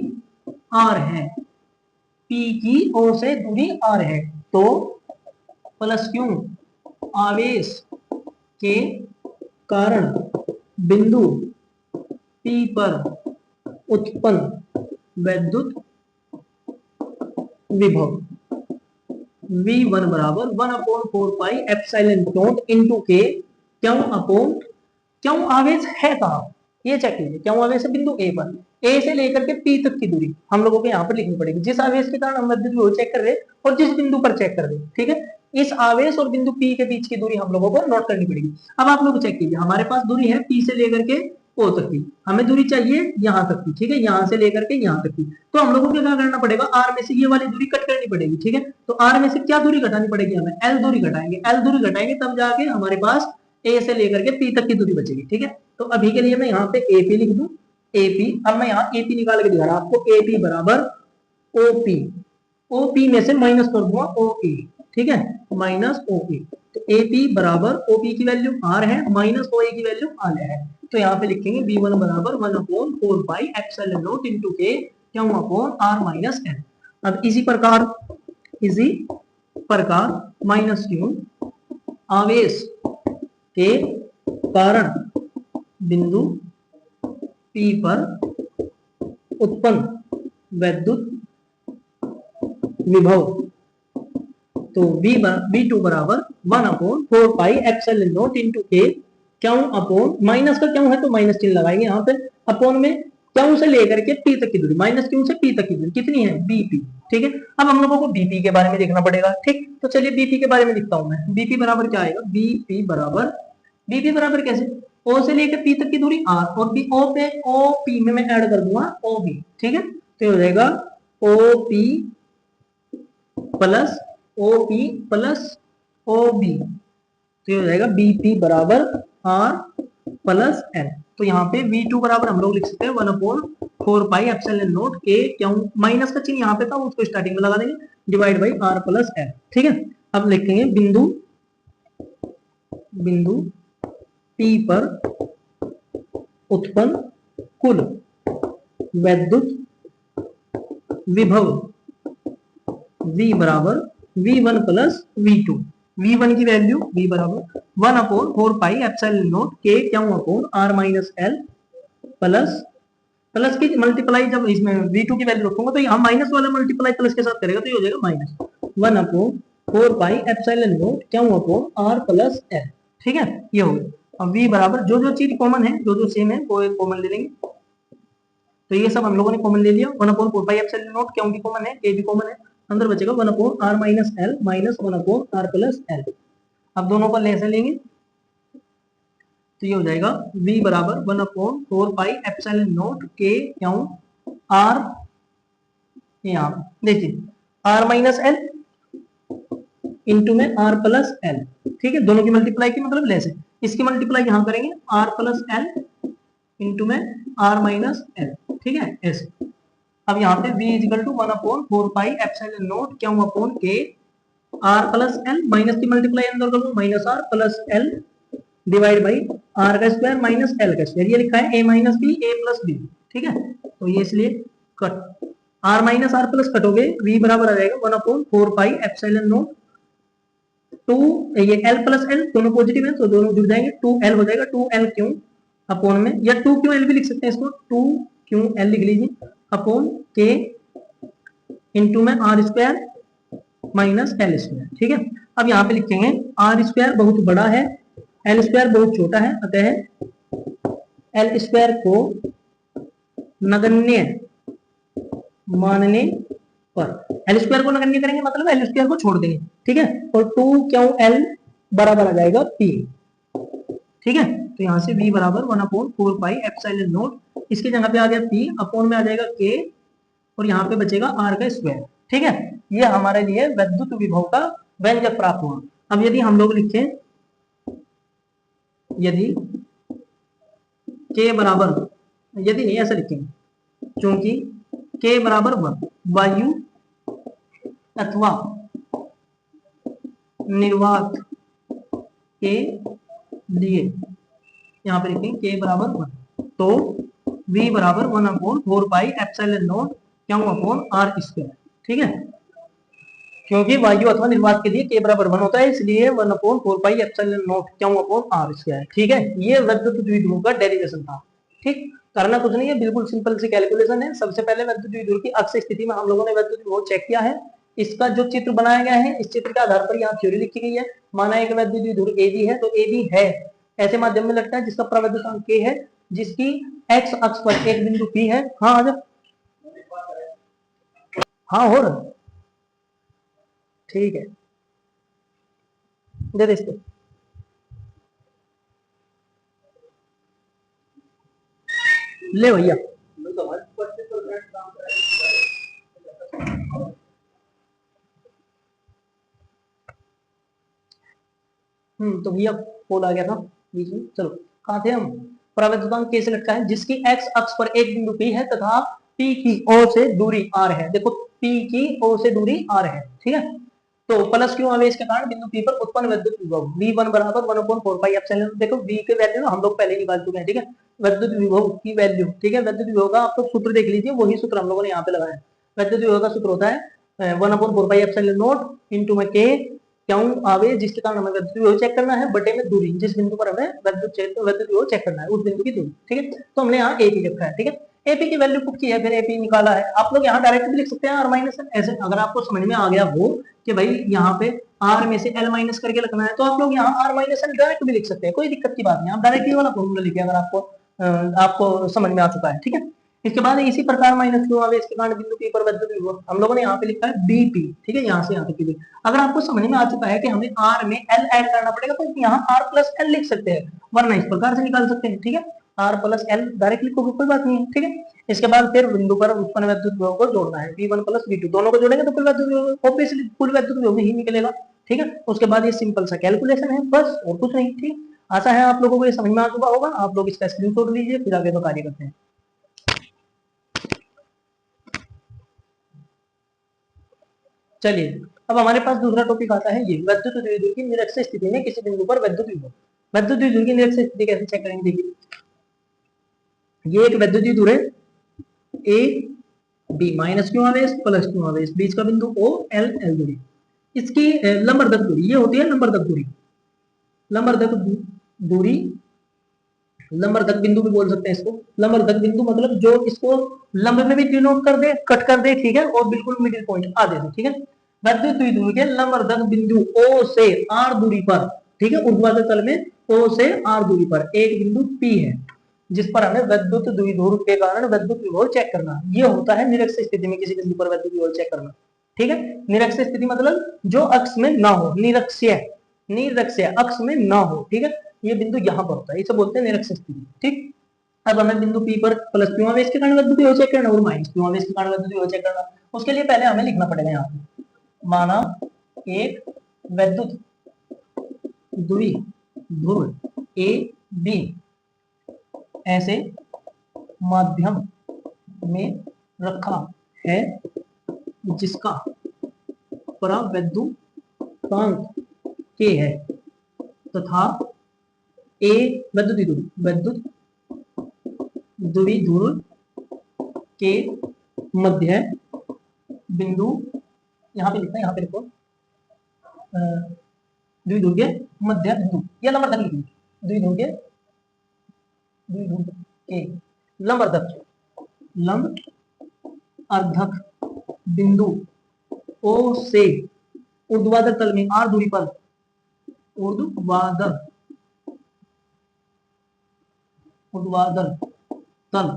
R है, P की O से दूरी R है, तो प्लस क्यू आवेश के कारण बिंदु P पर उत्पन्न विद्युत विभव V1 बराबर 1/4 pi epsilon not into K, क्यों अपॉन क्यों आवेश है कहां, ये चेक कीजिए। क्यों आवेश है बिंदु ए पर, ए से लेकर के पी तक की दूरी हम लोगों को यहाँ पर लिखनी पड़ेगी, जिस आवेश के कारण हम विद्युत विभव चेक कर रहे हैं और जिस बिंदु पर चेक कर रहे हैं, ठीक है। इस आवेश और बिंदु पी के बीच की दूरी हम लोगों को नोट करनी पड़ेगी। अब आप लोग चेक कीजिए, हमारे पास दूरी है पी से लेकर के ओ तक की, हमें दूरी चाहिए यहाँ तक की, ठीक है, यहाँ से लेकर के यहाँ तक की। तो हम लोगों को क्या करना पड़ेगा, आर में से ये वाली दूरी कट करनी पड़ेगी, ठीक है। तो आर में से क्या दूरी घटानी पड़ेगी, हमें एल दूरी घटाएंगे, एल दूरी घटाएंगे तब जाके हमारे पास ए से लेकर के पी तक की दूरी बचेगी, ठीक है। तो अभी के लिए मैं यहाँ पे एपी लिख दूं, एपी। अब मैं यहाँ एपी निकाल के दिखा रहा हूं आपको, एपी बराबर ओपी, ओपी में से माइनस कर दूंगा ओए, ठीक है, माइनस ओए। तो एपी बराबर ओपी की वैल्यू आर है, माइनस ओए की वैल्यू आर है। तो यहाँ पे लिखेंगे V1 बराबर 1/4 pi epsilon not into K, क्यों अपॉन R माइनस N। अब इसी प्रकार माइनस क्यू आवेश के कारण बिंदु P पर उत्पन्न विद्युत विभव, तो V2 बराबर 1/4πε0 इंटू K, क्यों अपॉन, माइनस का क्यों है तो माइनस चिन्ह लगाएंगे यहाँ पे, अपॉन में क्यों से लेकर के P तक की दूरी, माइनस क्यों से P तक की दूरी कितनी है BP, ठीक है। अब हम लोगों को BP के बारे में देखना पड़ेगा, ठीक। तो चलिए BP के बारे में लिखता हूं मैं। BP बराबर क्या आएगा, BP बराबर कैसे, O से लेकर P तक की दूरी R, और O पे OP में मैं ऐड कर दूंगा OB, ठीक है। तो हो जाएगा OP plus OP plus OB, तो ये हो जाएगा BP बराबर R प्लस L। तो यहाँ पे V2 बराबर हम लोग लिख सकते हैं 1/4πε0 K, क्यों माइनस का चिन्ह यहाँ पे था उसको स्टार्टिंग में लगा देंगे, divide by R plus L, ठीक है। अब लिखेंगे बिंदु P पर उत्पन्न कुल वैद्युत विभव V बराबर V1 प्लस V2, V1 की वैल्यू V बराबर 1/4πε0 K, क्यों upon R minus L plus की मल्टीप्लाई, जब इसमें V2 की वैल्यू रखूंगा तो यहाँ माइनस वाला मल्टीप्लाई प्लस के साथ करेगा तो ये हो जाएगा माइनस 1/4πε0 क्यों अपॉन R प्लस L, ठीक है। ये हो गया। अब V बराबर जो चीज कॉमन है, जो सेम है वो कॉमन ले लेंगे, तो ये सब हम लोगों ने कॉमन ले लिया। 1/4πε0 क्यों भी कॉमन है, K भी कॉमन है, अंदर बचेगा 1/R minus L minus 1/R plus L। अब दोनों को ले से लेंगे तो ये हो जाएगा V बराबर 1/4πε0 K, क्यों R, यहाँ देखिए R माइनस L इंटू में R प्लस L, ठीक है। दोनों की मल्टीप्लाई की मतलब लेस है, इसकी मल्टीप्लाई यहाँ करेंगे R प्लस L इंटू में R माइनस L, ठीक है ऐसे। अब यहाँ पे V इजिकल टू 1/4πε0 क्यों upon K, R plus L, minus की मल्टीप्लाई अंदर कर दो minus R plus L divide by R का स्क्वायर माइनस L का स्क्वायर, ये लिखा है A minus B A plus B, ठीक है। तो ये इसलिए cut R minus R plus cut हो गए, V बराबर आ जाएगा 1/4πε0 2, ये L प्लस L दोनों पॉजिटिव है तो दोनों जुड़ जाएंगे, 2L हो जाएगा, 2L क्यों अपॉन में, या 2QL भी लिख सकते हैं इसको, 2QL लिख लीजिए अपॉन K इंटू में R square minus L square, ठीक है। अब यहाँ पे लिखेंगे R स्क्वायर बहुत बड़ा है, L स्क्वायर बहुत छोटा है, अतः L स्क्वायर को नगण्य मानने पर, L स्क्वायर को नगण्य करेंगे मतलब L स्क्वायर को छोड़ देंगे, ठीक है। और 2 क्यों L बराबर आ जाएगा P, ठीक है। तो यहाँ से V बराबर 1/4πε0, इसकी जगह पे आ गया P, अपॉन में आ जाएगा K, और यहाँ पे बचेगा R का स्क्वायर, ठीक है। ये हमारे लिए विद्युत विभव का व्यंजक प्राप्त हुआ। अब यदि हम लोग लिखें, यदि K बराबर, यदि नहीं ऐसा लिखेंगे, क्योंकि K बराबर 1 वायु अथवा निर्वात के लिए, यहाँ पे लिखेंगे K बराबर 1, तो V बराबर 1/4πε0 क्यों अपॉन R स्क्वायर, ठीक है। क्योंकि वायु अथवा निर्वात के लिए K बराबर 1 होता है, इसलिए 1/4πε0 क्यों अपॉन R स्क्वायर, ठीक है। ये विद्युत द्विध्रुव का डेरिवेशन था, ठीक। करना कुछ नहीं है, बिल्कुल सिंपल सी कैलकुलेशन है। सबसे पहले विद्युत द्विध्रुव की अक्ष स्थिति में हम लोगों ने विद्युत विभव चेक किया है, इसका जो चित्र बनाया गया है इस चित्र के आधार पर यहाँ थ्योरी लिखी गई है। माना एक विद्युत द्विध्रुव AB है, तो AB है ऐसे माध्यम में लगता है जिसका प्रवैद्युतांक K है, जिसकी x अक्ष पर एक बिंदु P है। हाँ आ जा, हाँ हो रहा, ठीक है दे दे इसको, ले भैया। तो भैया कॉल आ गया था बीच में, चलो कहाँ थे हम। प्रवैद्युतांक K से लटका है जिसकी x अक्ष पर एक बिंदु P है तथा P की O से दूरी R है। देखो P की O से दूरी R है, ठीक है। तो प्लस क्यों आवेश के कारण बिंदु P पर उत्पन्न विद्युत विभव V1 बराबर 1/4πε0, देखो V के वैल्यू ना हम लोग पहले निकाल चुके हैं, ठीक है। विद्युत विभव की वैल्यू, ठीक है। विद्युत विभव का आप तो सूत्र देख लीजिए, वही सूत्र हम लोगों ने यहाँ पे लगाया है। विद्युत विभव का सूत्र होता है 1/4πε0 इंटू में K क्यों आवेश जिसके कारण हमें विद्युत विभव चेक करना है, बटे में दूरी, जिस बिंदु पर हमें विद्युत विभव चेक करना है उस बिंदु की दूरी, ठीक है। तो हमने यहाँ A की लिखा है, ठीक है। एपी की वैल्यू पुट की है, फिर एपी निकाला है। आप लोग यहाँ डायरेक्ट भी लिख सकते हैं आर माइनस एल ऐसे, अगर आपको समझ में आ गया हो कि भाई यहाँ पे आर में से एल माइनस करके लिखना है, तो आप लोग यहाँ आर माइनस एल डायरेक्ट भी लिख सकते हैं, कोई दिक्कत की बात नहीं। आप डायरेक्ट ये वाला फॉर्मूला लिखिए अगर आपको समझ में आ चुका है, ठीक है। इसके बाद इसी प्रकार माइनस क्यू आवेश के कारण बिंदु पी पर विद्युत विभव हम लोगों ने यहाँ पे लिखा है बीपी, ठीक है, यहाँ से यहाँ तक की। अगर आपको समझ में आ चुका है कि हमें आर में एल ऐड करना पड़ेगा, तो यहाँ आर प्लस एल लिख सकते हैं, वरना इस प्रकार से निकाल सकते हैं, ठीक है। आर प्लस एल डायरेक्ट लिखोगे कोई बात नहीं है, ठीक है। इसके बाद फिर बिंदु पर उत्पन्न विद्युत विभव को जोड़ना है, V1 प्लस V2 दोनों को जोड़ेंगे तो कुल विद्युत विभव ऑब्वियसली कुल विद्युत विभव ही निकलेगा, ठीक है। उसके बाद ये सिंपल सा कैलकुलेशन है बस, और कुछ नहीं, ठीक। आशा है आप लोगों को ये समझ में आ चुका होगा। आप लोग इसका स्क्रीनशॉट लीजिए, फिर आगे का कार्य करते हैं। चलिए अब हमारे पास दूसरा टॉपिक आता है ये विद्युत द्विध्रुव की निरक्षीय स्थिति में किसी बिंदु पर विद्युत विभव। विद्युत द्विध्रुव की निरक्षीय स्थिति कैसे चेक करेंगे, देखिए ये एक विद्युत द्विध्रुव है ए बी, माइनस क्यू आवेश प्लस क्यू आवेश, बीच का बिंदु ओ एल एल दूरी, इसकी लंबरदक दूरी ये होती है लंबरदक दूरी। लंबरदक दूरी, लंबरदक बिंदु भी बोल सकते हैं इसको। लंबरदक बिंदु मतलब जो इसको लंब में भी डिनोट कर दे, कट कर दे, ठीक है, और बिल्कुल मिडिल पॉइंट आ दे, ठीक है। विद्युत द्विध्रुव के लंबरदक बिंदु O से R दूरी पर, ठीक है, ऊर्ध्वाधर तल में O से R दूरी पर एक बिंदु P है, जिस पर हमें विद्युत द्विध्रुव के कारण विद्युत विभव चेक करना। ये होता है निरक्षीय स्थिति में किसी बिंदु पर विद्युत विभव चेक करना, ठीक है। निरक्षीय स्थिति मतलब जो अक्ष में ना हो, निरक्षीय, निरक्षीय अक्ष में ना हो, ठीक है। ये बिंदु यहाँ पर होता है, इसे बोलते हैं निरक्षीय स्थिति, ठीक। अब हमें बिंदु P पर प्लस क्यू आवेश के कारण विद्युत विभव चेक करना और माइनस क्यू आवेश के कारण विद्युत विभव चेक करना। उसके लिए पहले हमें लिखना पड़ेगा यहाँ पे, माना एक विद्युत द्विध्रुव ए बी ऐसे माध्यम में रखा है जिसका परावैद्युतांक के है तथा ए विद्युत द्विध्रुव के मध्य बिंदु, यहाँ पे लिखना है, यहाँ पे लिखो द्विध्रुव के मध्य बिंदु, या लंबरदक लिखिए, द्विध्रुव के लंब अर्धक बिंदु O से ऊर्ध्वाधर तल में R दूरी पर, ऊर्ध्वाधर तल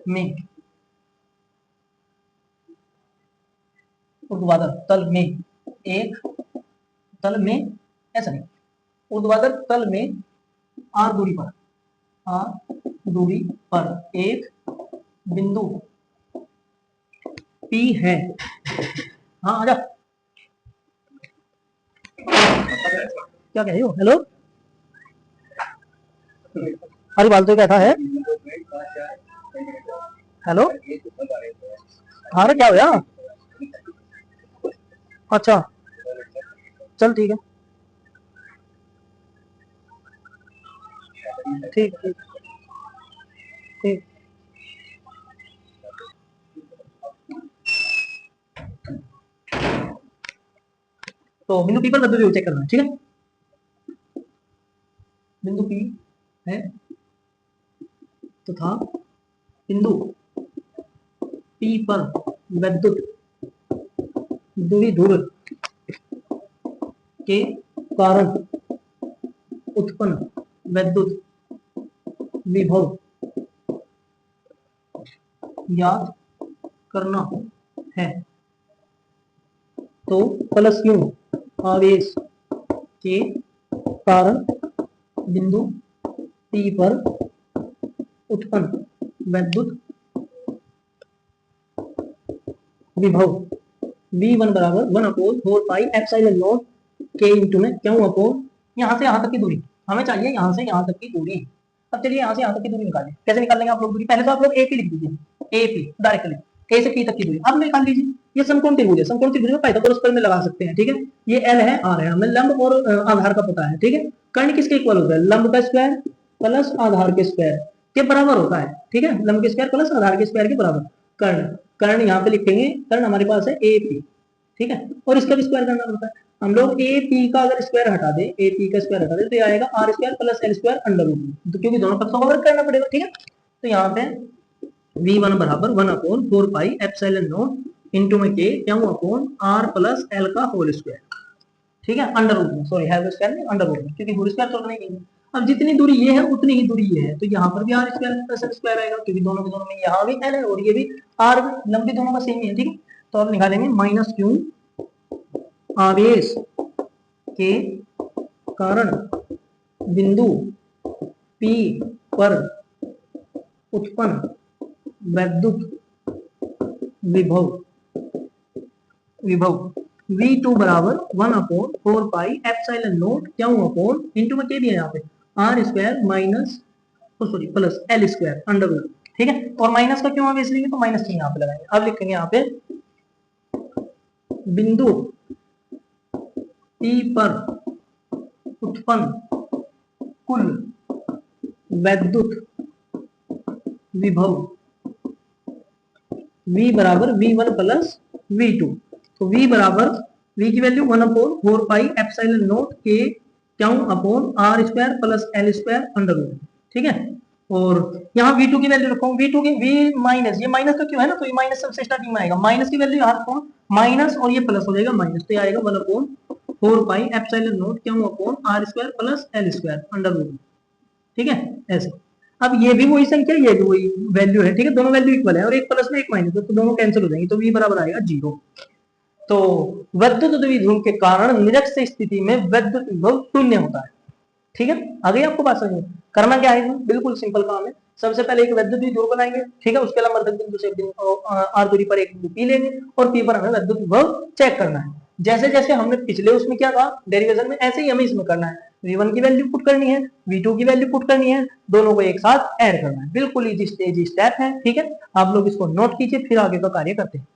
में, ऊर्ध्वाधर तल में एक, तल में ऐसा नहीं, ऊर्ध्वाधर तल में R दूरी पर एक बिंदु P है। हाँ आजा, क्या कह रही हो? हेलो, अरे बाल तो कैसा है? हेलो, हाँ क्या हो यार? अच्छा चल ठीक है, ठीक ठीक ठीक। तो बिंदु P पर विद्युत विभव चेक करना है, ठीक है। बिंदु P है तथा बिंदु P पर विद्युत द्विध्रुव के कारण उत्पन्न विद्युत विभव याद करना है। तो प्लस क्यू आवेश के कारण बिंदु P पर उत्पन्न विद्युत विभव V1 बराबर 1/4 K इंटू में क्यों अपोन यहाँ से यहाँ तक की दूरी, हमें चाहिए यहाँ से यहाँ तक की दूरी। अब चलिए यहाँ से यहाँ तक की दूरी निकालें। कैसे निकाल लेंगे आप लोग दूरी? पहले तो आप लोग ए पी लिख दीजिए, ए पी डायरेक्टली, ए से पी तक की दूरी अब निकाल लीजिए। ये समकोण त्रिभुज है, समकोण त्रिभुज में पाइथागोरस में लगा सकते हैं, ठीक है। ये एल है, आर है, हमें लंब और आधार का पता है, ठीक है। कर्ण किसके इक्वल होता है? लंब का स्क्वायर प्लस आधार के स्क्वायर के बराबर होता है, ठीक है। लंब के स्क्वायर प्लस आधार के स्क्वायर के बराबर। कर्ण, कर्ण यहाँ पे लिखेंगे, कर्ण हमारे पास है ए पी, ठीक है, और इसका भी स्क्वायर करना पड़ता है। हम लोग ए पी का अगर स्क्वायर हटा दे, ए पी का स्क्वायर हटा दे तो ये आएगा R square plus L square under root, तो क्योंकि दोनों पक्षों को वर्ग करना पड़ेगा, ठीक है। तो यहाँ पे V1 बराबर 1/4 पाई एप्सिलॉन नॉट इंटू में के क्या हूँ अपॉन R प्लस एल का होल स्क्वायर। ठीक है, अंडर रूट में, सॉरी है स्क्वायर में, अंडर रूट में, क्योंकि होल स्क्वायर तो नहीं कहेंगे। अब जितनी दूरी ये है उतनी ही दूरी ये है, तो यहाँ पर भी R square plus L square आएगा, क्योंकि दोनों के दोनों में यहाँ भी एल है और ये भी आर भी, लंबी दोनों का सेम ही है। ठीक है, तो अब निकालेंगे माइनस क्यू आवेश के कारण बिंदु P पर उत्पन्न वैद्युत विभव V2 बराबर 1/4 पाई एप्सिलॉन नॉट क्या हूँ अपॉन इंटू में क्या दिया यहाँ पे R square minus sorry plus L square under root. ठीक है, और माइनस का क्यों आवेश लेंगे, तो माइनस चिन्ह यहाँ पे लगाएंगे। अब लिखेंगे यहाँ पे बिंदु P पर उत्पन्न कुल वैद्युत विभव V बराबर V1 प्लस V2। तो V बराबर V की वैल्यू 1/4 पाई एप्सिलॉन नॉट के क्या हूं upon R square plus L square under root. ठीक है, और यहाँ V2 की वैल्यू रखो, V2 की V माइनस, ये माइनस का क्यों है ना, तो ये माइनस सबसे स्टार्टिंग में आएगा, माइनस की वैल्यू यहाँ रखो माइनस और ये प्लस हो जाएगा माइनस, तो ये आएगा 1/4 पाई एप्सिलॉन नॉट क्या हूं upon R square plus L square under root. ठीक है, ऐसे। अब ये भी वही संख्या, ये भी वही वैल्यू है। ठीक है, दोनों वैल्यू इक्वल है और एक प्लस में एक माइनस, तो दोनों कैंसिल हो जाएंगे, तो v बराबर आएगा 0। तो वैद्युत द्विध्रुव के कारण निरक्ष स्थिति में वैद्युत विभव शून्य होता है। ठीक है, आगे आपको बात समझ में, करना क्या है, बिल्कुल सिंपल काम है। सबसे पहले एक वैद्युत द्विध्रुव बनाएंगे। ठीक है, उसके अलावा मध्यक बिंदु से आर दूरी पर एक बिंदु पी लेंगे और पी पर हमें वैद्युत विभव चेक करना है। जैसे जैसे हमने पिछले उसमें क्या था डेरिवेशन में, ऐसे ही हमें इसमें करना है। V1 की वैल्यू पुट करनी है, V2 की वैल्यू पुट करनी है, दोनों को एक साथ ऐड करना है। बिल्कुल इजी स्टेप है। ठीक है, आप लोग इसको नोट कीजिए, फिर आगे का कार्य करते हैं।